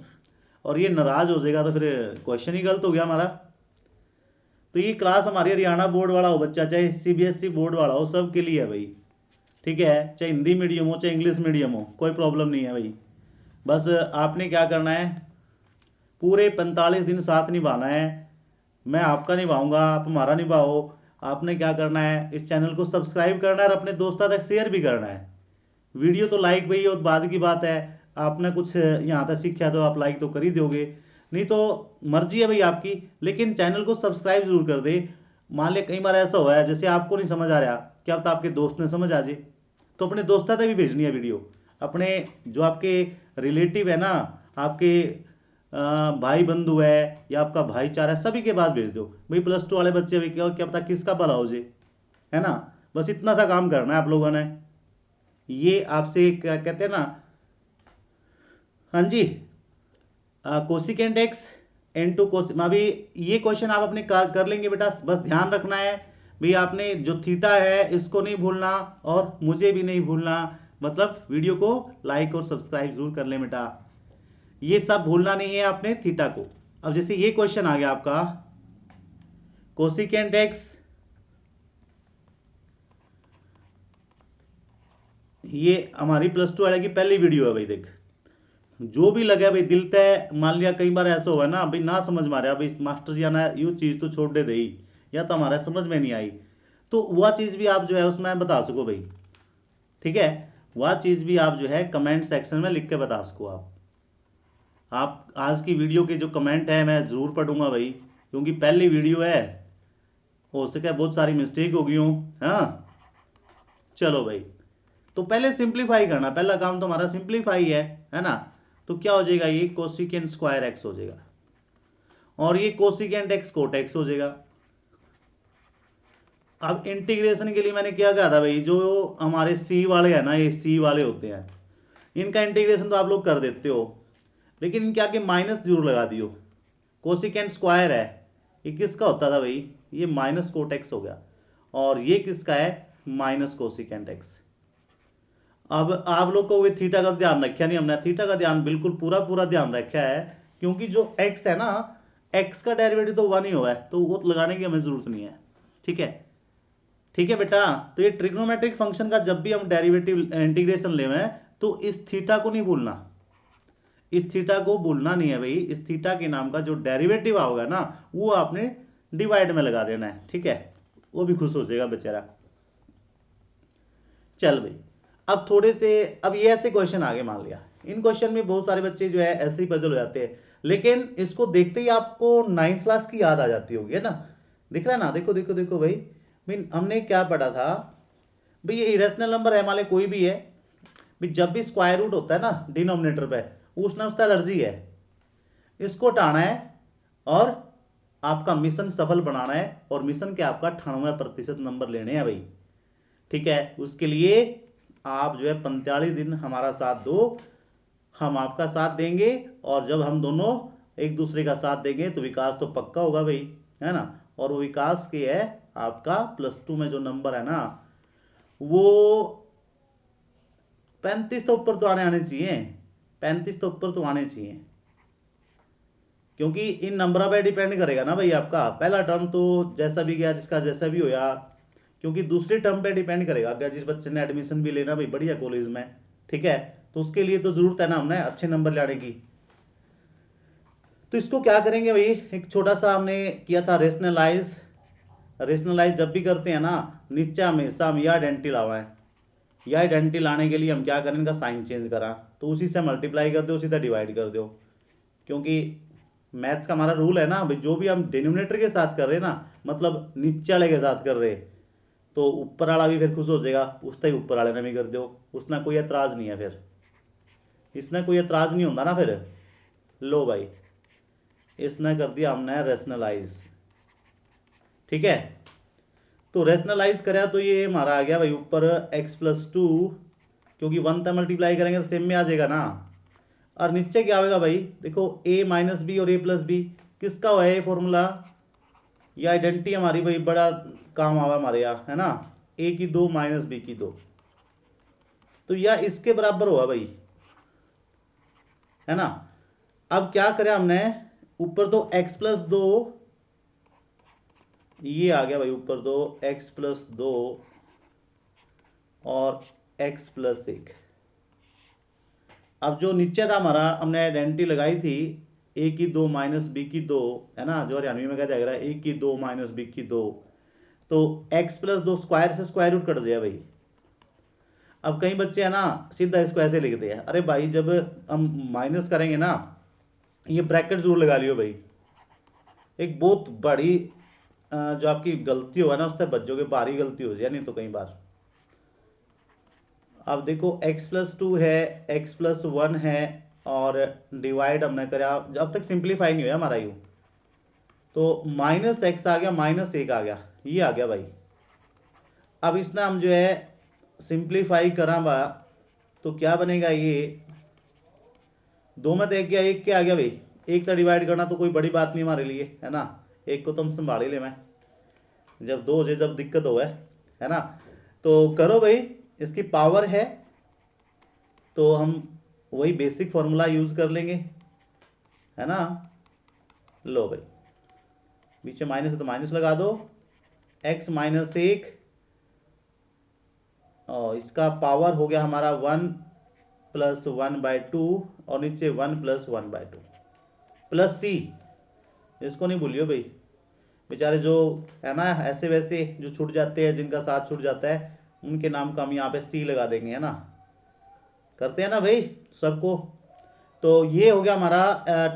और ये नाराज हो जाएगा तो फिर क्वेश्चन ही गलत हो गया हमारा। तो ये क्लास हमारी हरियाणा बोर्ड वाला हो बच्चा, चाहे सीबीएसई बोर्ड वाला हो, सब के लिए है भाई। ठीक है, चाहे हिंदी मीडियम हो चाहे इंग्लिश मीडियम हो, कोई प्रॉब्लम नहीं है भाई। बस आपने क्या करना है, पूरे 45 दिन साथ निभाना है। मैं आपका निभाऊंगा, आप हमारा निभाओ। आपने क्या करना है, इस चैनल को सब्सक्राइब करना है और अपने दोस्तों तक शेयर भी करना है। वीडियो तो लाइक भाई और बाद की बात है, आपने कुछ यहाँ तक सीखा तो आप लाइक तो कर ही दोगे, नहीं तो मर्जी है भाई आपकी। लेकिन चैनल को सब्सक्राइब जरूर कर दे। मान लिया कई बार ऐसा हुआ है, जैसे आपको नहीं समझ आ रहा, क्या पता आपके दोस्त ने समझ आ जाए, तो अपने दोस्तों तक भी भेजनी है वीडियो। अपने जो आपके रिलेटिव है ना, आपके भाई बंधु है या आपका भाईचारा है, सभी के पास भेज दो भाई। +2 वाले बच्चे भी क्या पता किसका भला हो जाए, है ना। बस इतना सा काम करना है आप लोगों ने। ये आपसे क्या कहते हैं ना, हाँ जी, कोसिकेंट एक्स इनटू कोस। अभी ये क्वेश्चन आप अपने कर लेंगे बेटा, बस ध्यान रखना है भाई, आपने जो थीटा है इसको नहीं भूलना और मुझे भी नहीं भूलना। मतलब वीडियो को लाइक और सब्सक्राइब जरूर कर लें बेटा, ये सब भूलना नहीं है आपने थीटा को। अब जैसे ये क्वेश्चन आ गया आपका, कोसिकेंट एक्स, ये हमारी +2 वाले की पहली वीडियो है भाई। देख जो भी लगे भाई दिल तय, मान लिया कई बार ऐसा हुआ ना भाई, ना समझ में आ रहा भाई मास्टर जी आना यू चीज़ तो छोड़ दे ही, या तो हमारा समझ में नहीं आई, तो वह चीज़ भी आप जो है उसमें बता सको भाई। ठीक है, वह चीज़ भी आप जो है कमेंट सेक्शन में लिख के बता सको। आप आज की वीडियो के जो कमेंट है मैं ज़रूर पढ़ूंगा भाई, क्योंकि पहली वीडियो है, हो सके बहुत सारी मिस्टेक हो गई हूँ। हाँ चलो भाई, तो पहले सिंप्लीफाई करना, पहला काम तो हमारा सिंप्लीफाई है ना। तो क्या हो जाएगा, ये कोसिकेंट स्क्वायर एक्स हो जाएगा और ये कोसिकेंट एक्स कोट एक्स हो जाएगा। अब इंटीग्रेशन के लिए मैंने क्या कहा था भाई, जो हमारे सी वाले हैं ना, ये सी वाले होते हैं, इनका इंटीग्रेशन तो आप लोग कर देते हो, लेकिन इनके आगे माइनस जरूर लगा दियो। कोसिकेंट स्क्वायर है, ये किसका होता था भाई, ये माइनस कोट एक्स हो गया, और ये किसका है, माइनस कोसिकेंट एक्स। अब आप लोग को थीटा का ध्यान रखा नहीं हमने, थीटा का ध्यान बिल्कुल पूरा पूरा ध्यान रखा है, क्योंकि जो x है ना, x का डेरिवेटिव तो 1 ही हुआ है, तो वो लगाने की हमें जरूरत नहीं है। ठीक है, ठीक है बेटा। तो ये ट्रिग्नोमेट्रिक फंक्शन का जब भी हम डेरिवेटिव इंटीग्रेशन लेवे तो इस थीटा को नहीं भूलना, इस थीटा को भूलना नहीं है भाई। इस थीटा के नाम का जो डेरिवेटिव आओगा ना, वो आपने डिवाइड में लगा देना है। ठीक है, वो भी खुश हो जाएगा बेचारा। चल भाई, अब थोड़े से, अब ये ऐसे क्वेश्चन आगे मान लिया, इन क्वेश्चन में बहुत सारे बच्चे जो है ऐसे ही पजल हो जाते हैं, लेकिन इसको देखते ही आपको 9th क्लास की याद आ जाती होगी, है ना। दिख रहा है ना, देखो देखो देखो भाई, हमने क्या पढ़ा था भाई, ये इरेशनल नंबर है, मान लो कोई भी है भाई, जब भी स्क्वायर रूट होता है ना डिनोमिनेटर पे, उसने उसका एलर्जी है, इसको हटाना है और आपका मिशन सफल बनाना है, और मिशन के आपका 98% नंबर लेने हैं भाई। ठीक है, उसके लिए आप जो है 45 दिन हमारा साथ दो, हम आपका साथ देंगे, और जब हम दोनों एक दूसरे का साथ देंगे तो विकास तो पक्का होगा भाई, है ना। और वो विकास के है आपका +2 में जो नंबर है ना, वो 35 तो ऊपर तो आने चाहिए, 35 तो ऊपर तो आने चाहिए, क्योंकि इन नंबरों पे डिपेंड करेगा ना भाई आपका पहला टर्म तो जैसा भी गया, जिसका जैसा भी होया, क्योंकि दूसरे टर्म पे डिपेंड करेगा। अगर जिस बच्चे ने एडमिशन भी लेना भाई बढ़िया कॉलेज में, ठीक है, तो उसके लिए तो जरूरत है ना हमने अच्छे नंबर लाने की। तो इसको क्या करेंगे भाई, एक छोटा सा हमने किया था रेशनलाइज। रेशनलाइज जब भी करते हैं ना, नीचे हमेशा हम या आइडेंटिटी लावा है, या आइडेंटिटी लाने के लिए हम क्या करें, इनका साइन चेंज करा, तो उसी से मल्टीप्लाई कर दो, उसी से डिवाइड कर दो, क्योंकि मैथ्स का हमारा रूल है ना भाई, जो भी हम डिनोमिनेटर के साथ कर रहे हैं ना, मतलब नीचे वाले के साथ कर रहे, तो ऊपर वाला भी फिर खुश हो जाएगा, उससे ही ऊपर वाले ने भी कर दो, उसना कोई एतराज नहीं है, फिर इसने कोई एतराज नहीं होता ना फिर। लो भाई, इसने कर दिया हमने रेशनलाइज, ठीक है। तो रेशनलाइज करा तो ये हमारा आ गया भाई ऊपर x+2, क्योंकि 1 तक मल्टीप्लाई करेंगे तो सेम में आ जाएगा ना। और नीचे क्या होगा भाई, देखो a-b और a+b किसका हुआ है ये फॉर्मूला, ये आइडेंटिटी हमारी भाई बड़ा काम आवा हमारे यहाँ, है ना, a की 2 -b की 2, तो यह इसके बराबर हुआ भाई, है ना। अब क्या करें हमने, ऊपर तो x+2, ये आ गया भाई ऊपर तो x+2 और x+1। अब जो नीचे था हमारा, हमने आइडेंटिटी लगाई थी a की 2 -b की 2, है ना, जो हरियाणवी में क्या जाएगा, a की 2 -b की 2, तो x+2 स्क्वायर से स्क्वायर रूट कट जाए भाई। अब कई बच्चे है ना सीधा इसको ऐसे लिखते हैं, अरे भाई जब हम माइनस करेंगे ना, ये ब्रैकेट जरूर लगा लियो भाई, एक बहुत बड़ी जो आपकी गलती होगा ना उससे बच जाओगे, भारी गलती हो जाए नहीं तो कई बार। अब देखो x+2 है, x+1 है, और डिवाइड हमने करा, अब तक सिंप्लीफाई नहीं हुआ हमारा यू, तो -x आ गया, -1 आ गया, ये आ गया भाई। अब इसने हम जो है सिंप्लीफाई करा बा, तो क्या बनेगा, ये 2 में तो 1 गया, 1 क्या आ गया भाई, 1 तो डिवाइड करना तो कोई बड़ी बात नहीं हमारे लिए, है ना, 1 को तो हम संभाल ही ले, मैं जब 2 हो जाए जब दिक्कत हो है ना। तो करो भाई, इसकी पावर है तो हम वही बेसिक फॉर्मूला यूज कर लेंगे, है ना। लो भाई, बीच में माइनस है तो माइनस लगा दो, x-1, और इसका पावर हो गया हमारा 1 + 1/2, और नीचे 1 + 1/2 प्लस c, इसको नहीं भूलियो भाई, बेचारे जो है ना ऐसे वैसे जो छूट जाते हैं, जिनका साथ छूट जाता है, उनके नाम का हम यहाँ पे c लगा देंगे, है ना, करते हैं ना भाई सबको। तो ये हो गया हमारा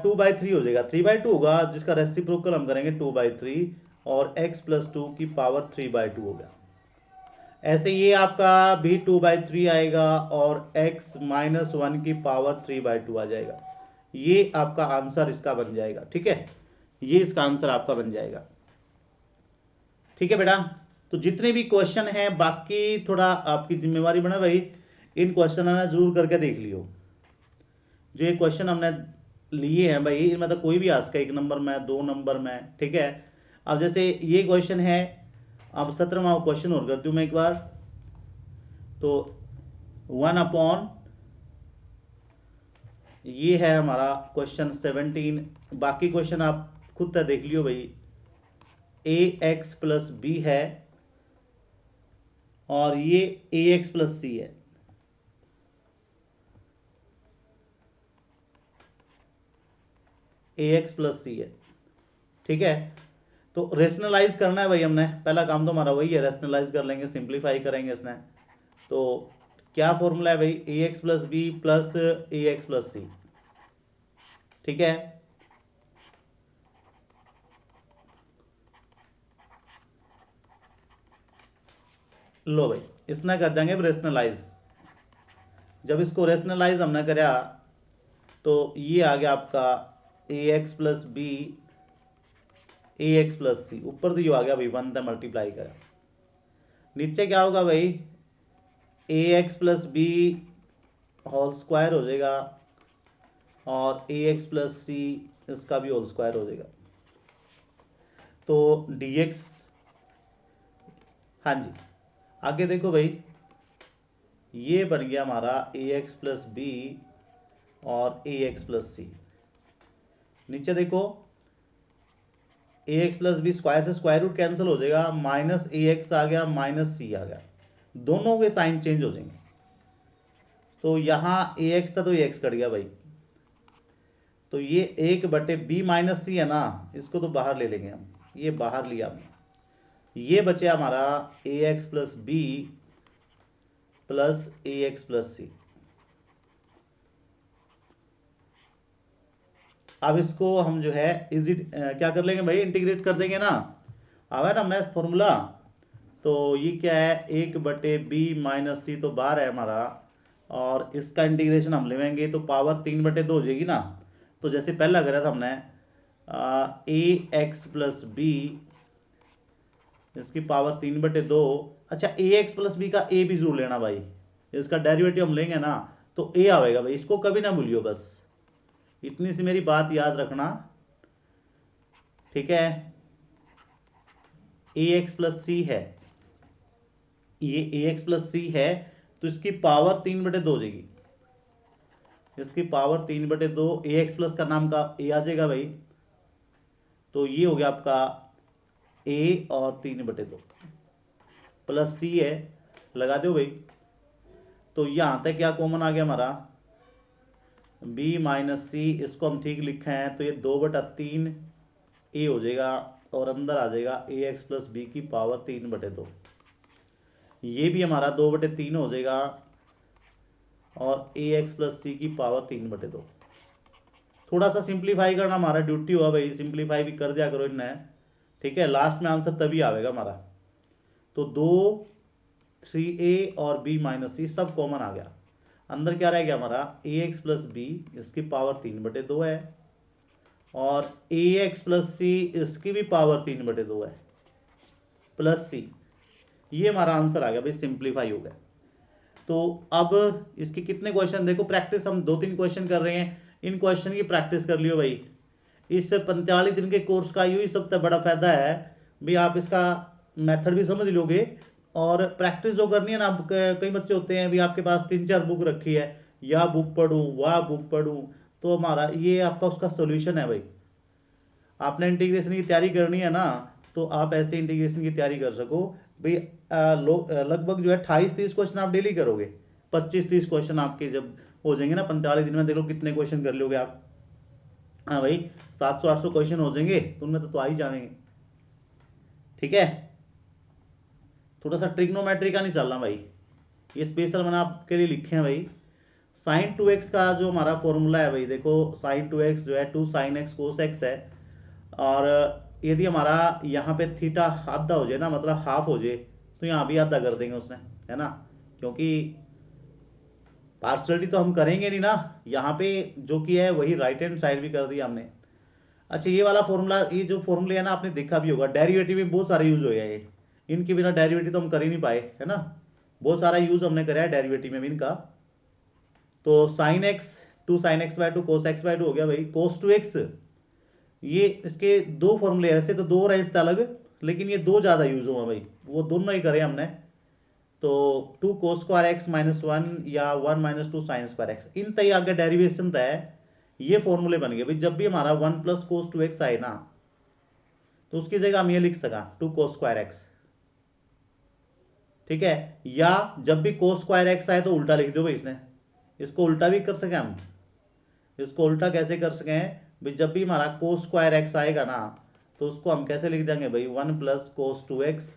2/3 हो जाएगा, 3/2 होगा, जिसका रेसिप्रोकल हम करेंगे 2/3, और x+2 की पावर 3/2 हो गया। ऐसे ये आपका भी 2/3 आएगा, और x-1 की पावर 3/2 आ जाएगा। ये आपका आंसर इसका बन जाएगा, ठीक है, ये इसका आंसर आपका बन जाएगा, ठीक है बेटा। तो जितने भी क्वेश्चन हैं, बाकी थोड़ा आपकी जिम्मेवारी बना भाई, इन क्वेश्चन ना जरूर करके देख लियो। जो ये क्वेश्चन हमने लिए हैं भाई, इनमें तो कोई भी आ सका, 1 नंबर में, 2 नंबर में, ठीक है। अब जैसे ये क्वेश्चन है, अब 17वां क्वेश्चन और करती हूँ मैं एक बार, तो 1/, ये है हमारा क्वेश्चन 17। बाकी क्वेश्चन आप खुद तक देख लियो भाई, ax+b है, और ये ax+c है, ax+c है, ठीक है। तो रेशनलाइज करना है भाई, हमने पहला काम तो हमारा वही है, रेशनलाइज कर लेंगे, सिंप्लीफाई करेंगे इसने। तो क्या फॉर्मूला है भाई, ax+b + ax+c, ठीक है। लो भाई, इसने कर देंगे रेशनलाइज। जब इसको रेशनलाइज हमने करा, तो ये आ गया आपका ax+b ax+c, ऊपर तो ये आ गया भाई 1 तक मल्टीप्लाई करा, नीचे क्या होगा भाई, A X plus B whole square हो जाएगा और ए एक्स प्लस सी इसका भी होल स्क्वायर हो जाएगा। तो डी एक्स, हाँ जी, आगे देखो भाई, ये बन गया हमारा ए एक्स प्लस बी और ए एक्स प्लस सी। नीचे देखो, ए एक्स प्लस बी स्क्वायर से स्क्वायर रूट कैंसिल हो जाएगा, माइनस ए एक्स आ गया, माइनस सी आ गया, दोनों के साइन चेंज हो जाएंगे। तो यहाँ ए एक्स था तो ए एक्स कट गया भाई, तो ये 1/b माइनस सी है ना, इसको तो बाहर ले लेंगे हम, ये बाहर लिया हमने, ये बचे हमारा ए एक्स प्लस बी प्लस ए एक्स प्लस सी। अब इसको हम जो है क्या कर लेंगे भाई, इंटीग्रेट कर देंगे ना, अब है ना मैथ फॉर्मूला। तो ये क्या है, 1/b माइनस सी तो बाहर है हमारा, और इसका इंटीग्रेशन हम लेंगे तो पावर 3/2 हो जाएगी ना। तो जैसे पहला करा था हमने ए एक्स प्लस बी, इसकी पावर 3/2। अच्छा, ए एक्स प्लस बी का ए भी जरूर लेना भाई, इसका डेरिवेटिव हम लेंगे ना तो ए आएगा भाई, इसको कभी ना भूलियो, बस इतनी सी मेरी बात याद रखना, ठीक है। ए एक्स प्लस सी है, ये ए एक्स प्लस सी है, तो इसकी पावर 3/2 हो जाएगी, इसकी पावर 3/2, ए एक्स प्लस का नाम का ए आ जाएगा भाई, तो ये हो गया आपका ए और 3/2 प्लस सी है, लगा दो भाई। तो यहां तक क्या कॉमन आ गया हमारा, b माइनस सी, इसको हम ठीक लिखे हैं तो ये 2/3 ए हो जाएगा, और अंदर आ जाएगा ए एक्स प्लस बी की पावर 3/2, ये भी हमारा 2/3 हो जाएगा, और ए एक्स प्लस सी की पावर 3/2। थोड़ा सा सिंप्लीफाई करना हमारा ड्यूटी हुआ भाई, सिंप्लीफाई भी कर दिया करो इन्हें, ठीक है, लास्ट में आंसर तभी आएगा हमारा। तो 3a और b माइनस सी सब कॉमन आ गया, अंदर क्या रह गया हमारा, ए एक्स प्लस बी, इसकी पावर 3/2 है, और ए एक्स प्लस सी इसकी भी पावर 3/2 है, प्लस सी, ये हमारा आंसर आ गया भाई, सिंप्लीफाई हो गया। तो अब इसके कितने क्वेश्चन देखो, प्रैक्टिस हम 2-3 क्वेश्चन कर रहे हैं, इन क्वेश्चन की प्रैक्टिस कर लियो भाई, इस 45 दिन के कोर्स का यही सबसे बड़ा फायदा है भाई, आप इसका मेथड भी समझ लोगे, और प्रैक्टिस जो करनी है ना, आप कई बच्चे होते हैं भी आपके पास 3-4 बुक रखी है, या बुक पढ़ूँ वह बुक पढ़ूँ, तो हमारा ये आपका उसका सोल्यूशन है भाई। आपने इंटीग्रेशन की तैयारी करनी है ना, तो आप ऐसे इंटीग्रेशन की तैयारी कर सको भाई, लगभग जो है 28-30 क्वेश्चन आप डेली करोगे, 25-30 क्वेश्चन आपके जब हो जाएंगे ना 45 दिन में, देख लो कितने क्वेश्चन कर लोगे आप, हाँ भाई 700-800 क्वेश्चन हो जाएंगे, तो उनमें तो आ ही जाएंगे, ठीक है। थोड़ा सा ट्रिग्नोमेट्री का नहीं चलना भाई, ये स्पेशल मैंने आपके लिए लिखे हैं भाई। साइन 2x का जो हमारा फॉर्मूला है भाई, देखो साइन 2x जो है 2 sin x cos x है, और यदि हमारा यहाँ पे थीटा आधा हो जाए ना, मतलब हाफ हो जाए, तो यहाँ भी आधा कर देंगे उसने, है ना, क्योंकि पार्शलिटी तो हम करेंगे नहीं ना, यहाँ पे जो किया है वही राइट हैंड साइड भी कर दिया हमने। अच्छा, ये वाला फॉर्मूला, ये जो फॉर्मूले है ना, आपने देखा भी होगा, डेरिवेटिव में बहुत सारे यूज हो गया ये, इनके बिना डेरिवेटिव तो हम कर ही नहीं पाए, है ना, बहुत सारा यूज हमने करा है डेरिवेटिव में भी इनका। तो sine x 2 sin x/2 cos x/2 हो गया भाई, cos 2x, ये इसके दो फॉर्मूले, ऐसे तो दो रहे अलग, लेकिन ये दो ज़्यादा यूज हुआ भाई, वो दोनों ही करे हमने। तो 2 cos स्क्वायर x माइनस 1 या 1 माइनस 2 sin स्क्वायर x, इन तय आगे डेरिवेशन तय, ये फॉर्मूले बन गए भाई। जब भी हमारा 1 प्लस कोस 2x आए ना, तो उसकी जगह हम ये लिख सका 2 cos स्क्वायर x, ठीक है, या जब भी cos स्क्वायर x आए तो उल्टा लिख दो भाई, इसने इसको उल्टा भी कर सके हम, इसको उल्टा कैसे कर सके भाई, जब भी हमारा cos स्क्वायर x आएगा ना, तो उसको हम कैसे लिख देंगे भाई, 1 प्लस कोस 2x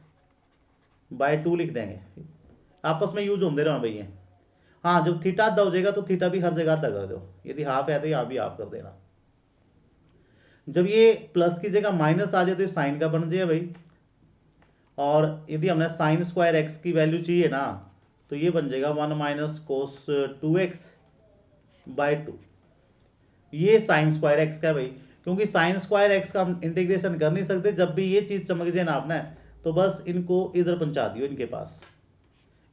बाय 2 लिख देंगे, आपस में यूज होते रहो भाई ये। हाँ, जब थीटा आधा हो जाएगा तो थीटा भी हर जगह आधा कर दो, यदि हाफ है तो यहाँ भी हाफ कर देना। जब ये प्लस की जगह माइनस आ जाए तो ये साइन का बन जाए भाई, और यदि हमने साइन स्क्वायर एक्स की वैल्यू चाहिए ना, तो ये बन जाएगा 1 माइनस कोस 2x बाय 2, ये साइन स्क्वायर एक्स का भाई, क्योंकि साइन स्क्वायर एक्स का हम इंटीग्रेशन कर नहीं सकते, जब भी ये चीज चमक जाए ना आपने, तो बस इनको इधर पहुंचा दियो, इनके पास,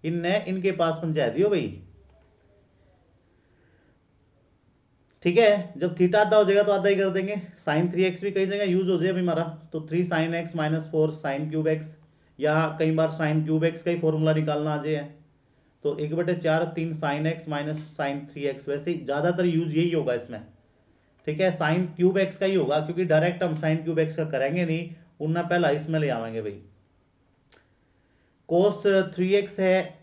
इनके पास पहुंचा दियो भाई। ठीक है, जब थीटा आधा हो जाएगा तो आधा ही कर देंगे, साइन 3x भी कई जगह यूज हो जाए अभी हमारा, तो 3 sin x minus 4 sine cube x, या कई बार साइन क्यूब एक्स का ही फॉर्मूला निकालना आ जाए, तो 1/4 3 sin x minus sign 3x, वैसे ज़्यादातर यूज यही होगा इसमें। ठीक है, साइन क्यूब एक्स का ही होगा, क्योंकि डायरेक्ट हम साइन क्यूब एक्स का करेंगे नहीं, उनना पहला इसमें ले आवेंगे भाई। कोस 3x है,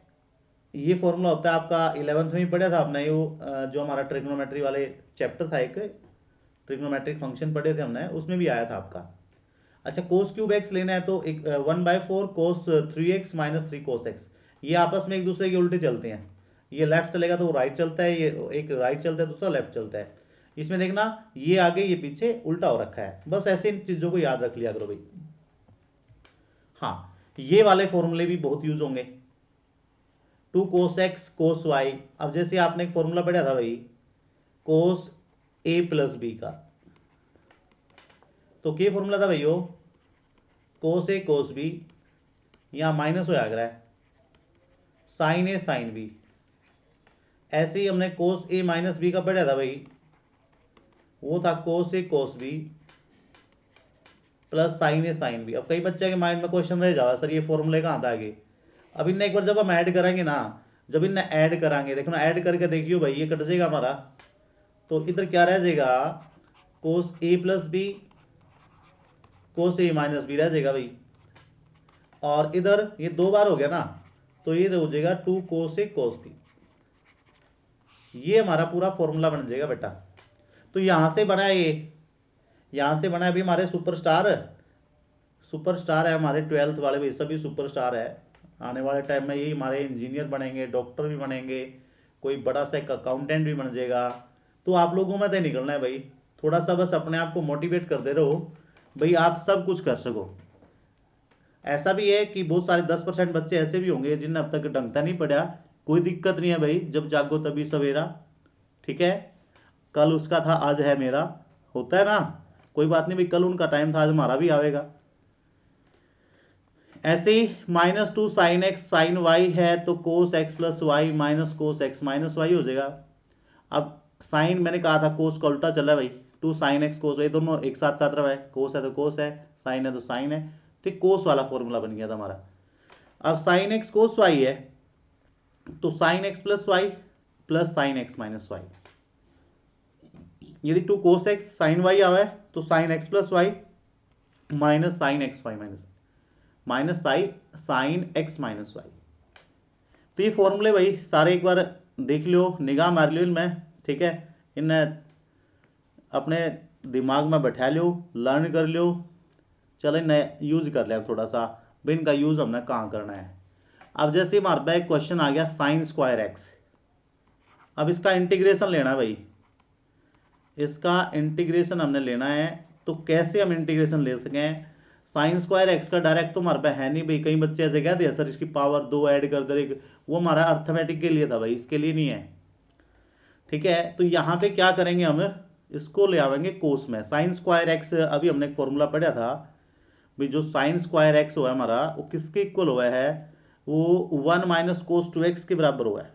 ये फॉर्मूला होता है आपका 11th में ही पढ़ा था आपने, ये जो हमारा ट्रिग्नोमेट्री वाले चैप्टर था, एक ट्रिग्नोमेट्रिक फंक्शन पढ़े थे हमने, उसमें भी आया था आपका। अच्छा, कोस क्यूब एक्स लेना है तो 1/4 कोस 3x माइनस 3 कोस एक्स, ये आपस में एक दूसरे के उल्टे चलते हैं, ये लेफ्ट चलेगा तो वो राइट चलता है, ये एक राइट चलता है दूसरा लेफ्ट चलता है, इसमें देखना ये आगे ये पीछे उल्टा हो रखा है, बस ऐसे इन चीजों को याद रख लिया करो भाई। हाँ, ये वाले फॉर्मूले भी बहुत यूज होंगे, 2 कोस एक्स कोस वाई। अब जैसे आपने एक फॉर्मूला पढ़ा था भाई कोस ए प्लस बी का, तो क्या फॉर्मूला था भाई, कोस ए कोस बी, यहाँ माइनस हो रहा है, साइन ए साइन बी। ऐसे ही हमने कोस ए माइनस बी का पढ़ा था भाई, वो था कोस ए कोस बी प्लस साइन ए साइन बी। अब कई बच्चे के माइंड में क्वेश्चन रह जाएगा, सर ये फॉर्मूले कहाँ था आगे। अब इन्हें एक बार जब हम ऐड करेंगे ना, जब इन्हें ऐड कराएंगे, देखो ना ऐड करके देखियो भाई, ये कट जाएगा हमारा, तो इधर क्या रह जाएगा, कोस ए प्लस बी कोस ए माइनस बी रह जाएगा भाई, और इधर ये 2 बार हो गया ना, तो ये हो जाएगा 2 कोस ए कोस बी, ये हमारा पूरा फॉर्मूला बन जाएगा बेटा। तो यहां से बना है, ये यहां से बना है अभी हमारे सुपरस्टार है हमारे 12th वाले भी, सभी सुपरस्टार है, आने वाले टाइम में यही हमारे इंजीनियर बनेंगे, डॉक्टर भी बनेंगे, कोई बड़ा सा एक अकाउंटेंट भी बन जाएगा। तो आप लोगों में तो निकलना है भाई, थोड़ा सा बस अपने आप को मोटिवेट करते रहो भाई, आप सब कुछ कर सको। ऐसा भी है कि बहुत सारे 10% बच्चे ऐसे भी होंगे जिन्हें अब तक ढंग नहीं पढ़ा, कोई दिक्कत नहीं है भाई, जब जागो तभी सवेरा। ठीक है, कल उसका था आज है मेरा, होता है ना, कोई बात नहीं भाई, कल उनका टाइम था आज हमारा भी आएगा। ऐसे ही -2 साइन एक्स साइन वाई है, तो cos X plus Y minus cos X minus Y हो जाएगा। अब साइन मैंने कहा था कोस का उल्टा चला है भाई, 2 साइन एक्स कोस वाई दोनों एक साथ साथ रहा है, कोस है तो कोस है, साइन है तो साइन है, ठीक, कोस वाला फॉर्मूला बन गया था हमारा। अब साइन एक्स कोस वाई है, तो sine X plus Y plus sine X minus Y, यदि 2 कोस एक्स साइन वाई आवा है तो sine X plus Y minus sine X Y minus sine X minus Y. तो ये फॉर्मूले भाई सारे एक बार देख लो, निगाह मार लो इनमें, ठीक है, इन्हें अपने दिमाग में बैठा लो, लर्न कर लो, चलो इन्हें यूज कर लिया थोड़ा सा, भाई इनका यूज हमने कहाँ करना है। अब जैसे हमारे पास एक क्वेश्चन आ गया साइन स्क्वायर एक्स, अब इसका इंटीग्रेशन लेना है भाई, इसका इंटीग्रेशन हमने लेना है, तो कैसे हम इंटीग्रेशन ले सकें। साइन स्क्वायर एक्स का डायरेक्ट तो हमारे पास है नहीं भाई, कई बच्चे ऐसे कहते हैं सर इसकी पावर 2 ऐड कर दे, वो हमारा अर्थमेटिक के लिए था भाई, इसके लिए नहीं है। ठीक है, तो यहाँ पे क्या करेंगे, हम इसको ले आवेंगे कोस में, साइन स्क्वायर एक्स, अभी हमने एक फॉर्मूला पढ़ा था भाई, जो साइन स्क्वायर एक्स हुआ है हमारा, वो किसके इक्वल हुआ है, वो 1 माइनस कोस 2x के बराबर हुआ है।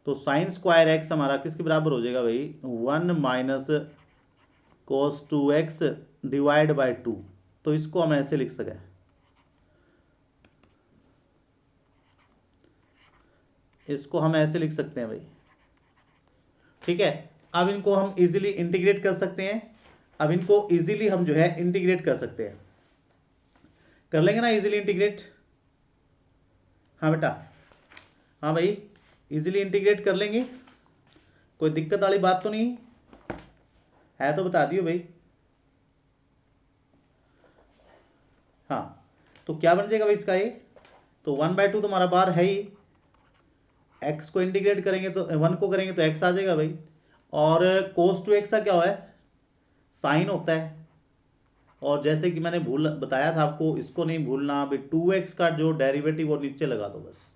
तो साइन स्क्वायर एक्स हमारा किसके बराबर हो जाएगा भाई, 1 minus cos 2x divide by 2, तो इसको हम ऐसे लिख सकें, इसको हम ऐसे लिख सकते हैं भाई। ठीक है, अब इनको हम इजीली इंटीग्रेट कर सकते हैं, अब इनको इजीली हम जो है इंटीग्रेट कर सकते हैं, कर लेंगे ना इजीली इंटीग्रेट। हाँ बेटा, हाँ भाई, इजीली इंटीग्रेट कर लेंगे, कोई दिक्कत वाली बात तो नहीं है, तो बता दियो भाई। हाँ, तो क्या बन जाएगा भाई इसका, ये तो 1/2 तो हमारा बार है ही, एक्स को इंटीग्रेट करेंगे तो 1 को करेंगे तो एक्स आ जाएगा भाई, और कोस 2x का क्या हुआ है, साइन होता है, और जैसे कि मैंने बताया था आपको, इसको नहीं भूलना भाई, 2x का जो डेरिवेटिव वो नीचे लगा दो, बस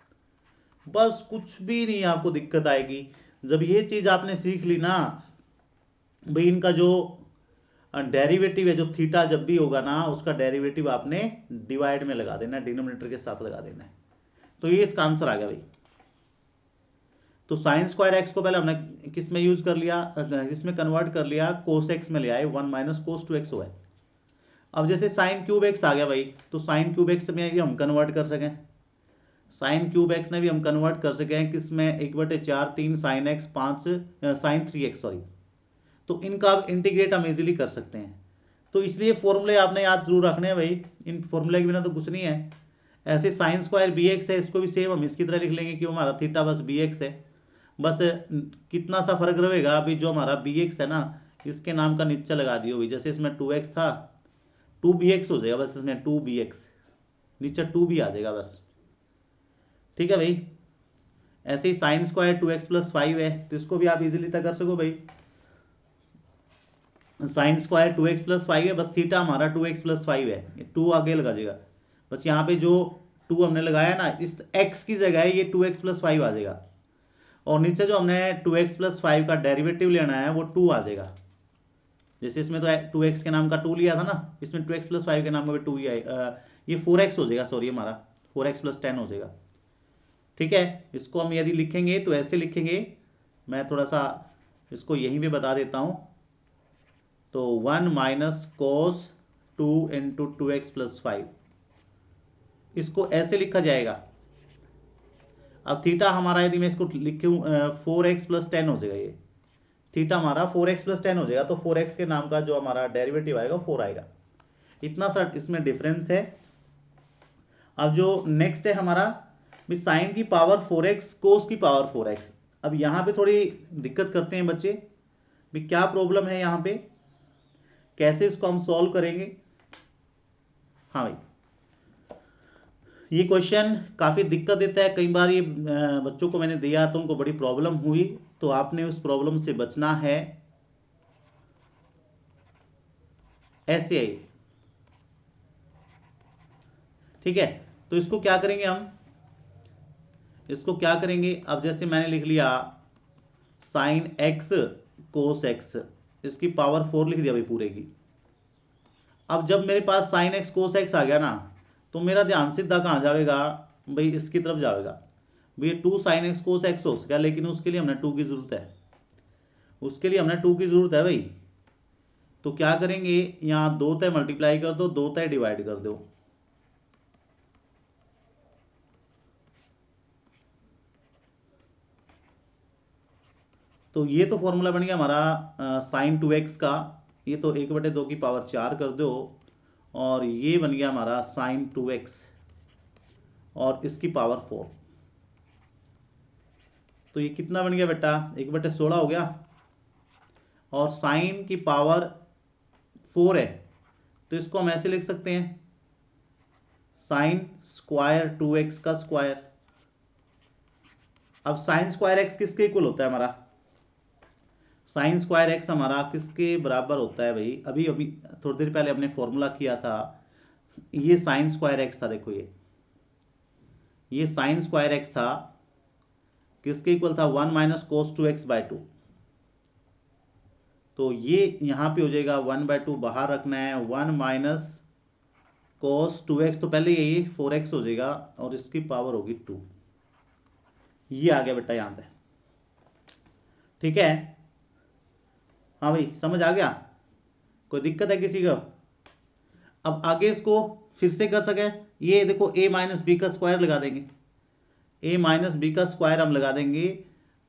बस कुछ भी नहीं आपको दिक्कत आएगी। जब ये चीज़ आपने सीख ली ना भाई, इनका जो डेरिवेटिव है जो थीटा जब भी होगा ना, उसका डेरिवेटिव आपने डिवाइड में लगा देना, डिनोमिनेटर के साथ लगा देना है। तो ये इसका आंसर आ गया भाई। तो साइन स्क्वायर एक्स को पहले हमने किस में यूज कर लिया, इसमें कन्वर्ट कर लिया, कोस एक्स में ले आए, 1 माइनस कोस 2x हुआ है। अब जैसे साइन क्यूब एक्स आ गया भाई, तो साइन क्यूब एक्स में भी हम कन्वर्ट कर सकें, साइन क्यूब एक्स में भी हम कन्वर्ट कर सकें किसमें, 1/4 3 sine x 5 sign 3x sorry. तो इनका अब इंटीग्रेट हम इजीली कर सकते हैं। तो इसलिए फॉर्मूले आपने याद जरूर रखने हैं भाई, इन फॉर्मूले के बिना तो कुछ नहीं है। ऐसे साइन स्क्वायर बी एक्स है, इसको भी सेम हम इसकी तरह लिख लेंगे कि हमारा थीटा बस बी एक्स है। बस कितना सा फर्क रहेगा, अभी जो हमारा बी एक्स है ना, इसके नाम का नीचे लगा दियो भाई, जैसे इसमें 2x था 2bx हो जाएगा, बस इसमें 2bx नीचे 2 भी आ जाएगा बस। ठीक है भाई। ऐसे ही साइन स्क्वायर 2x+5 है, तो इसको भी आप इजीली तय कर सको भाई। साइन स्क्वायर 2x+5 है, बस थीटा हमारा 2x+5 है, 2 आगे लगा जाएगा। बस यहाँ पे जो 2 हमने लगाया ना, इस x की जगह ये 2x+5 आ जाएगा, और नीचे जो हमने 2x+5 का डेरिवेटिव लेना है वो 2 आ जाएगा। जैसे इसमें तो 2x के नाम का 2 लिया था ना, इसमें 2x+5 के नाम का भी 2 ही आएगा, ये 4x हो जाएगा, सॉरी हमारा 4x+10 हो जाएगा। ठीक है। इसको हम यदि लिखेंगे तो ऐसे लिखेंगे, मैं थोड़ा सा इसको यहीं पे बता देता हूं। तो 1 माइनस कोस 2 इंटू 2x+5, इसको ऐसे लिखा जाएगा। अब थीटा हमारा यदि मैं इसको लिखूं 4x+10 हो जाएगा, ये थीटा हमारा 4x+10 हो जाएगा, तो 4x के नाम का जो हमारा डेरिवेटिव आएगा 4 आएगा। इतना सा इसमें डिफरेंस है। अब जो नेक्स्ट है हमारा साइन की पावर 4x कोस की पावर 4x। अब यहाँ पे थोड़ी दिक्कत करते हैं बच्चे भी, क्या प्रॉब्लम है यहाँ पे, कैसे इसको हम सॉल्व करेंगे। हाँ भाई, ये क्वेश्चन काफ़ी दिक्कत देता है, कई बार ये बच्चों को मैंने दिया तो उनको बड़ी प्रॉब्लम हुई, तो आपने उस प्रॉब्लम से बचना है। ऐसे है, ठीक है। तो इसको क्या करेंगे हम, इसको क्या करेंगे, अब जैसे मैंने लिख लिया साइन एक्स कोस एक्स, इसकी पावर 4 लिख दिया भाई पूरे की। अब जब मेरे पास साइन एक्स कोस एक्स आ गया ना, तो मेरा ध्यान सीधा कहाँ जाएगा भाई, इसकी तरफ जाएगा भाई। 2 साइन एक्स कोस एक्स हो सका, लेकिन उसके लिए हमने 2 की जरूरत है, उसके लिए हमने 2 की जरूरत है भाई। तो क्या करेंगे, यहाँ 2 तय मल्टीप्लाई कर दो, 2 तय डिवाइड कर दो। तो ये तो फॉर्मूला बन गया हमारा साइन 2x का, ये तो 1/2 की पावर 4 कर दो, और ये बन गया हमारा साइन 2x और इसकी पावर 4। तो ये कितना बन गया बेटा, 1/16 हो गया, और साइन की पावर 4 है, तो इसको हम ऐसे लिख सकते हैं साइन स्क्वायर 2x का स्क्वायर। अब साइन स्क्वायर x किसके इक्वल होता है हमारा, साइन स्क्वायर एक्स हमारा किसके बराबर होता है भाई, अभी अभी थोड़ी देर पहले हमने फॉर्मूला किया था, ये साइन स्क्वायर एक्स था, देखो ये साइन स्क्वायर एक्स था, किसके इक्वल था, 1 माइनस कोस 2x/2। तो ये यहाँ पे हो जाएगा 1/2, बाहर रखना है, 1 माइनस कोस 2x, तो पहले यही 4x हो जाएगा, और इसकी पावर होगी 2। ये आ गया बेटा यहाँ पे, ठीक है। हाँ भाई, समझ आ गया, कोई दिक्कत है किसी को। अब आगे इसको फिर से कर सके, ये देखो a माइनस बी का स्क्वायर लगा देंगे, a माइनस बी का स्क्वायर हम लगा देंगे,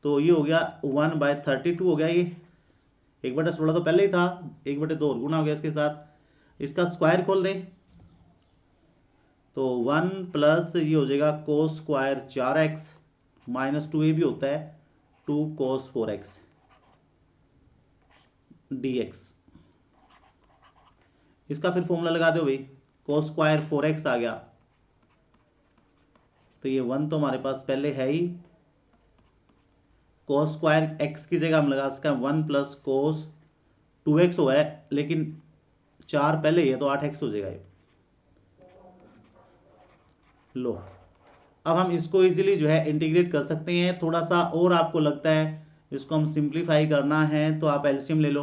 तो ये हो गया 1/32 हो गया, ये 1/16 तो पहले ही था, 1/2 और गुना हो गया इसके साथ। इसका स्क्वायर खोल दें तो 1 प्लस ये हो जाएगा cos square 4x minus 2a भी होता है 2 कोस 4x dx। इसका फिर फॉर्मूला लगा दो भाई, कोस स्क्वायर 4x आ गया, तो ये 1 तो हमारे पास पहले है ही, कोस स्क्वायर x की जगह हम लगा सकते हैं 1 प्लस कोस 2x हुआ है, लेकिन 4 पहले ही है तो 8x हो जाएगा ये। लो, अब हम इसको इजीली जो है इंटीग्रेट कर सकते हैं। थोड़ा सा और आपको लगता है इसको हम सिंप्लीफाई करना है, तो आप एलसीएम ले लो,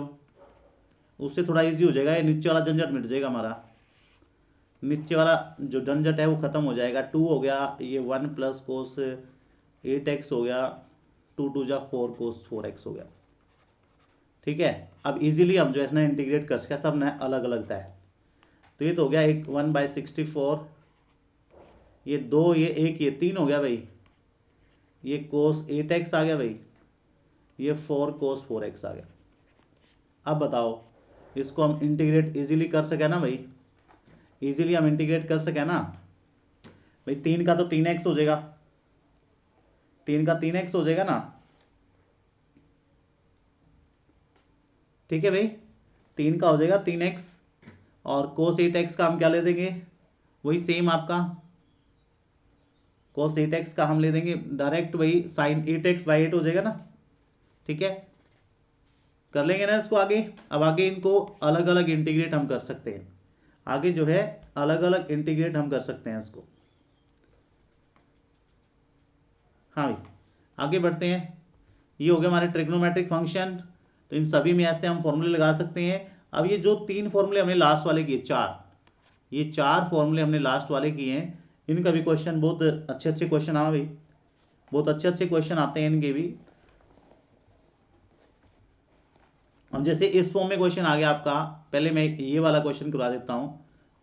उससे थोड़ा इजी हो जाएगा, ये नीचे वाला झंझट मिट जाएगा हमारा, नीचे वाला जो झंझट है वो खत्म हो जाएगा। 2 हो गया, ये 1 प्लस कोस 8x हो गया, 2 2 जा 4 कोस 4x हो गया। ठीक है, अब इजीली हम जो है ना इंटीग्रेट कर सके, सब ना अलग अलग था। तो ये तो हो गया एक 1/64, ये 2, ये 1, ये 3 हो गया भाई, ये कोस 8x आ गया भाई, ये 4 कोस 4x आ गया। अब बताओ इसको हम इंटीग्रेट इजीली कर सके ना भाई, इजीली हम इंटीग्रेट कर सके ना भाई। 3 का तो 3x हो जाएगा, 3 का 3x हो जाएगा ना। ठीक है भाई, 3 का हो जाएगा 3x, और कोस 8x का हम क्या ले देंगे, वही सेम आपका कोस 8x का हम ले देंगे डायरेक्ट, वही साइन 8x/8 हो जाएगा ना। ठीक है, कर लेंगे ना इसको आगे। अब आगे इनको अलग अलग इंटीग्रेट हम कर सकते हैं, आगे जो है अलग अलग इंटीग्रेट हम कर सकते हैं इसको। हाँ भाई, आगे बढ़ते हैं। ये हो गया हमारे ट्रिग्नोमेट्रिक फंक्शन, तो इन सभी में ऐसे हम फॉर्मूले लगा सकते हैं। अब ये जो 3 फॉर्मूले हमने लास्ट वाले किए, ये 4 फॉर्मूले हमने लास्ट वाले किए हैं, इनका भी क्वेश्चन बहुत अच्छे अच्छे क्वेश्चन आ भाई, बहुत अच्छे अच्छे क्वेश्चन आते हैं इनके भी। अब जैसे इस फॉर्म में क्वेश्चन आ गया आपका, पहले मैं ये वाला क्वेश्चन करवा देता हूं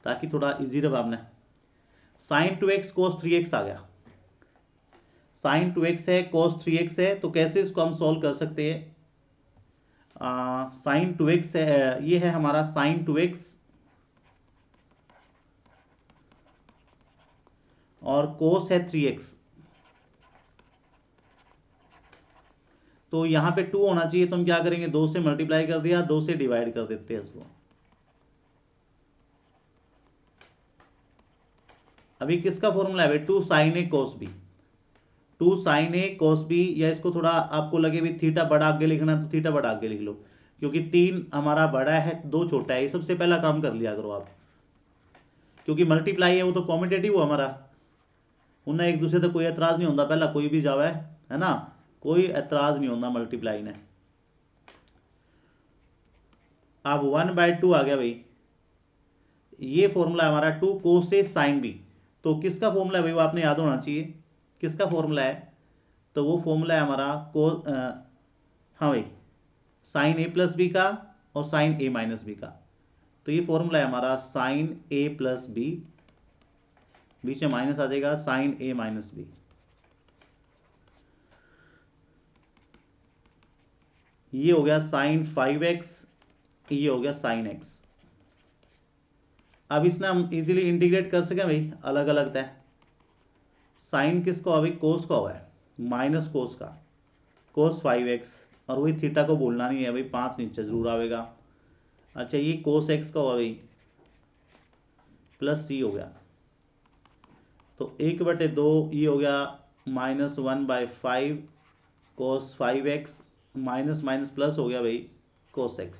ताकि थोड़ा इजी रहे आपने। साइन 2x कोस 3x आ गया, साइन 2x है कोस 3x है, तो कैसे इसको हम सॉल्व कर सकते हैं। साइन 2x है, ये है हमारा साइन 2x और कोस है 3x, तो यहां पे 2 होना चाहिए, तो हम क्या करेंगे 2 से मल्टीप्लाई कर दिया, 2 से डिवाइड कर देते हैं इसको। अभी किसका फॉर्मूला है, 2 साइन ए कोस बी, 2 साइन ए कोस बी, या इसको थोड़ा आपको लगे भी थीटा बड़ा आगे लिखना तो थीटा बड़ा आगे लिख लो, क्योंकि 3 हमारा बड़ा है 2 छोटा है, ये सबसे पहला काम कर लिया करो आप, क्योंकि मल्टीप्लाई है वो तो कॉम्पिटेटिव हो हमारा, उन्हें एक दूसरे तक कोई एतराज नहीं होता, पहला कोई भी जावा है ना, कोई एतराज नहीं होता मल्टीप्लाई ने। अब 1/2 आ गया भाई, ये फॉर्मूला हमारा 2 कोस ए साइन बी, तो किसका फॉर्मूला है भाई, वो आपने याद होना चाहिए, किसका फॉर्मूला है, तो वो फॉर्मूला है हमारा हाँ भाई, साइन ए प्लस बी का और साइन ए माइनस बी का। तो ये फॉर्मूला है हमारा साइन ए प्लस बी, बीच में माइनस आ जाएगा, साइन ए माइनस बी। ये हो गया साइन 5x, ये हो गया साइन x। अब इसने हम इजीली इंटीग्रेट कर सके भाई, अलग अलग था। साइन किसका हुआ भाई, कोस का हुआ है, माइनस कोस का, कोस 5x, और वही थीटा को बोलना नहीं है भाई, 5 नीचे जरूर आएगा। अच्छा, ये कोस x का हुआ भाई, प्लस c हो गया, तो 1/2 ये हो गया -1/5 कोस 5x, माइनस माइनस प्लस हो गया भाई कोस x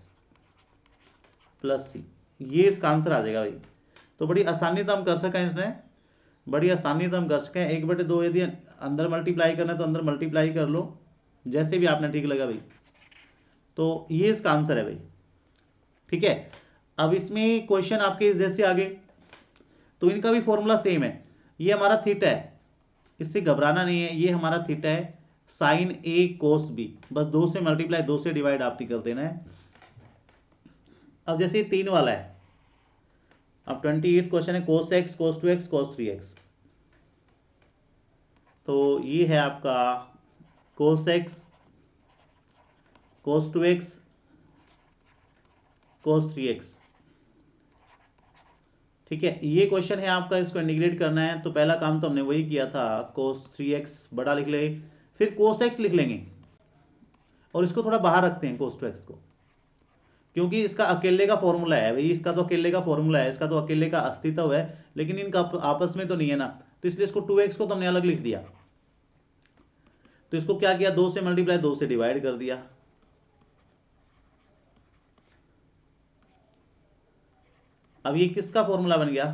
प्लस c, ये इसका आंसर आ जाएगा भाई। तो बड़ी आसानी से हम कर सकें इसमें, बड़ी आसानी से हम कर सकें। 1/2 यदि अंदर मल्टीप्लाई करना है तो अंदर मल्टीप्लाई कर लो, जैसे भी आपने ठीक लगा भाई। तो ये इसका आंसर है भाई। ठीक है, अब इसमें क्वेश्चन आपके इस जैसे आगे, तो इनका भी फॉर्मूला सेम है। ये हमारा थीटा है, इससे घबराना नहीं है, ये हमारा थीटा है साइन ए कोस बी, बस 2 से मल्टीप्लाई 2 से डिवाइड आपने कर देना है। अब जैसे ये 3 वाला है, अब 28 क्वेश्चन है कोस एक्स कोस 2x कोस 3x, तो ये है आपका कोस एक्स कोस 2x कोस 3x। ठीक है, ये क्वेश्चन है आपका, इसको इंटीग्रेट करना है, तो पहला काम तो हमने वही किया था, कोस 3x बड़ा लिख ले, फिर कोस x लिख लेंगे, और इसको थोड़ा बाहर रखते हैं कोस 2x को, क्योंकि इसका अकेले का फॉर्मूला है भाई, इसका तो अकेले का फॉर्मूला है, इसका तो अकेले का अस्तित्व है, लेकिन इनका आपस में तो नहीं है ना, तो इसलिए इसको 2x को तो हमने अलग लिख दिया। तो इसको क्या किया, 2 से मल्टीप्लाई 2 से डिवाइड कर दिया। अब ये किसका फॉर्मूला बन गया,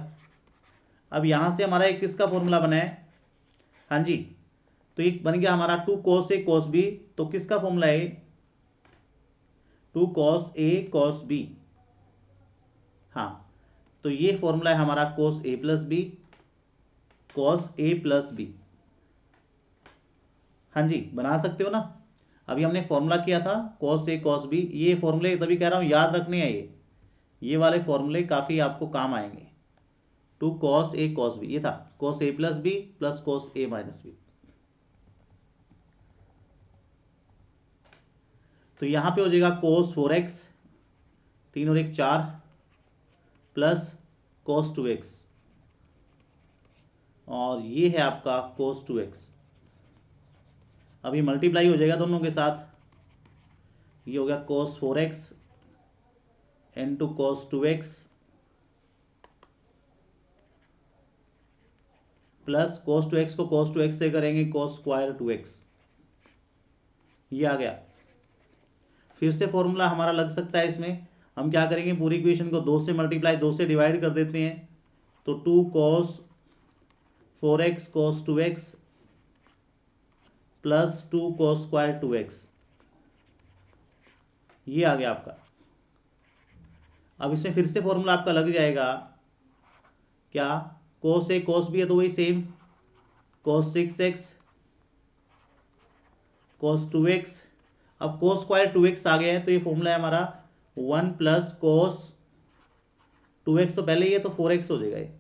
अब यहां से हमारा एक किसका फॉर्मूला बना है, हाँ जी, तो ये बन गया हमारा 2 cos a cos b, तो किसका फॉर्मूला है, 2 cos a cos b, हाँ, तो ये फॉर्मूला है हमारा cos a plus B, cos a plus B. हाँ जी, बना सकते हो ना। अभी हमने फॉर्मूला किया था cos a cos b, ये फॉर्मूले तभी कह रहा हूँ याद रखने हैं, ये वाले फॉर्मूले काफ़ी आपको काम आएंगे। 2 cos a cos b, ये था cos a plus B plus cos a minus B. तो यहाँ पे हो जाएगा cos 4x, 3 और 1 4, प्लस cos 2x, और ये है आपका cos 2x। अभी मल्टीप्लाई हो जाएगा दोनों के साथ, ये हो गया cos 4x into cos 2x plus cos 2x को cos 2x से करेंगे cos स्क्वायर 2x, ये आ गया। फिर से फॉर्मूला हमारा लग सकता है इसमें, हम क्या करेंगे, पूरी इक्वेशन को 2 से मल्टीप्लाई 2 से डिवाइड कर देते हैं, तो 2 cos 4x cos 2x plus 2 cos square 2x, ये आ गया आपका। अब इसमें फिर से फॉर्मूला आपका लग जाएगा क्या, cos a cos b है तो वही same, cos 6x cos 2x। अब cos स्क्वायर 2x आ गया है तो ये फॉर्मूला है हमारा 1 प्लस cos 2x, तो पहले ये तो 4x हो जाएगा ये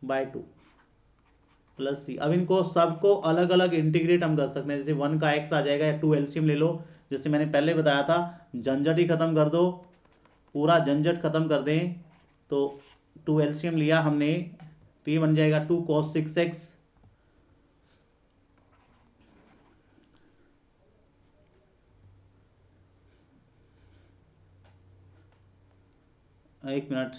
बाय 2 प्लस c। अब इनको सबको अलग अलग इंटीग्रेट हम कर सकते हैं, जैसे 1 का x आ जाएगा या 2 एलसीएम ले लो, जैसे मैंने पहले बताया था, झंझट ही खत्म कर दो, पूरा झंझट खत्म कर दें। तो 2 एलसीएम लिया हमने तो ये बन जाएगा 2 cos 6x एक मिनट,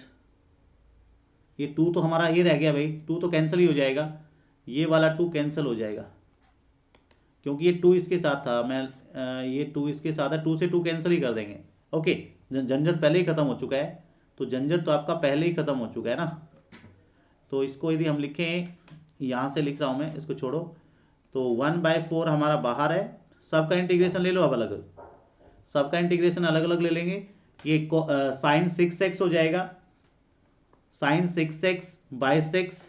ये 2 तो हमारा ये रह गया भाई, 2 तो कैंसिल ही हो जाएगा, ये वाला 2 कैंसिल हो जाएगा क्योंकि ये 2 इसके साथ था, ये 2 इसके साथ है, 2 से 2 कैंसिल ही कर देंगे। ओके, झंझट पहले ही खत्म हो चुका है, तो झंझट तो आपका पहले ही खत्म हो चुका है ना। तो इसको यदि हम लिखें, यहाँ से लिख रहा हूँ मैं, इसको छोड़ो, तो 1/4 हमारा बाहर है, सबका इंटीग्रेशन ले लो अब अलग, सबका इंटीग्रेशन अलग अलग ले लेंगे। ये साइन 6x हो जाएगा, साइन 6x बाय 6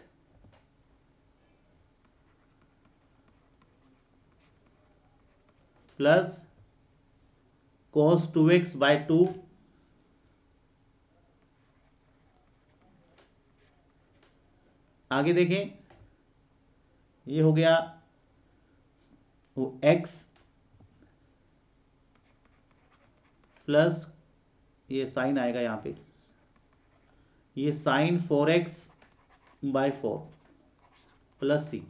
प्लस cos 2x बाय 2 आगे देखें, ये हो गया वो x प्लस ये साइन आएगा यहाँ पे, ये sine 4x by 4 plus c,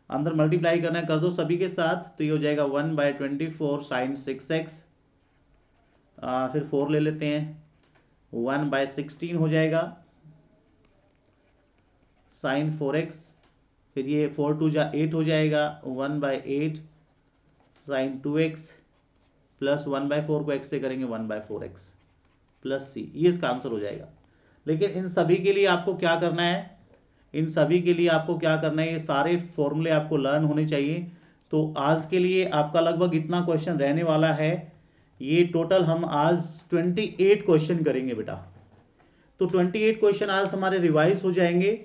अंदर मल्टीप्लाई करना है कर दो सभी के साथ, तो ये हो जाएगा 1/24 साइन 6x, फिर 4 ले लेते हैं, 1/16 हो जाएगा साइन 4x, फिर ये 4 2 जा 8 हो जाएगा, 1/8 साइन 2x प्लस 1/4 को x से करेंगे 1/4x प्लस c, ये इसका आंसर हो जाएगा। लेकिन इन सभी के लिए आपको क्या करना है, इन सभी के लिए आपको क्या करना है, ये सारे फॉर्मूले आपको लर्न होने चाहिए। तो आज के लिए आपका लगभग इतना क्वेश्चन रहने वाला है, ये टोटल हम आज 28 क्वेश्चन करेंगे बेटा। तो 28 क्वेश्चन आज हमारे रिवाइज हो जाएंगे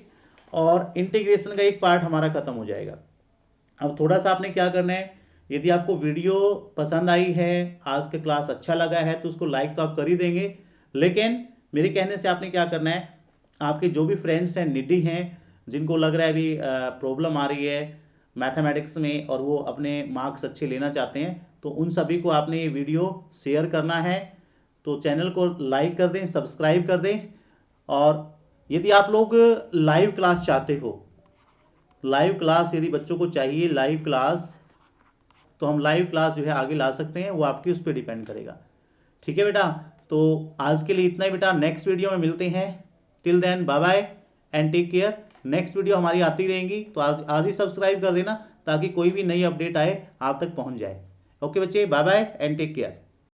और इंटीग्रेशन का एक पार्ट हमारा खत्म हो जाएगा। अब थोड़ा सा आपने क्या करना है, यदि आपको वीडियो पसंद आई है, आज का क्लास अच्छा लगा है, तो उसको लाइक तो आप कर ही देंगे, लेकिन मेरे कहने से आपने क्या करना है, आपके जो भी फ्रेंड्स हैं, निडी हैं, जिनको लग रहा है अभी प्रॉब्लम आ रही है मैथमेटिक्स में और वो अपने मार्क्स अच्छे लेना चाहते हैं, तो उन सभी को आपने ये वीडियो शेयर करना है। तो चैनल को लाइक कर दें, सब्सक्राइब कर दें, और यदि आप लोग लाइव क्लास चाहते हो, लाइव क्लास यदि बच्चों को चाहिए लाइव क्लास, तो हम लाइव क्लास जो है आगे ला सकते हैं, वो आपकी उस पर डिपेंड करेगा। ठीक है बेटा, तो आज के लिए इतना ही बेटा, नेक्स्ट वीडियो में मिलते हैं। Till then bye bye and take care. Next video हमारी आती रहेंगी, तो आज ही सब्सक्राइब कर देना ताकि कोई भी नई अपडेट आए आप तक पहुंच जाए। ओके बच्चे, bye bye and take care.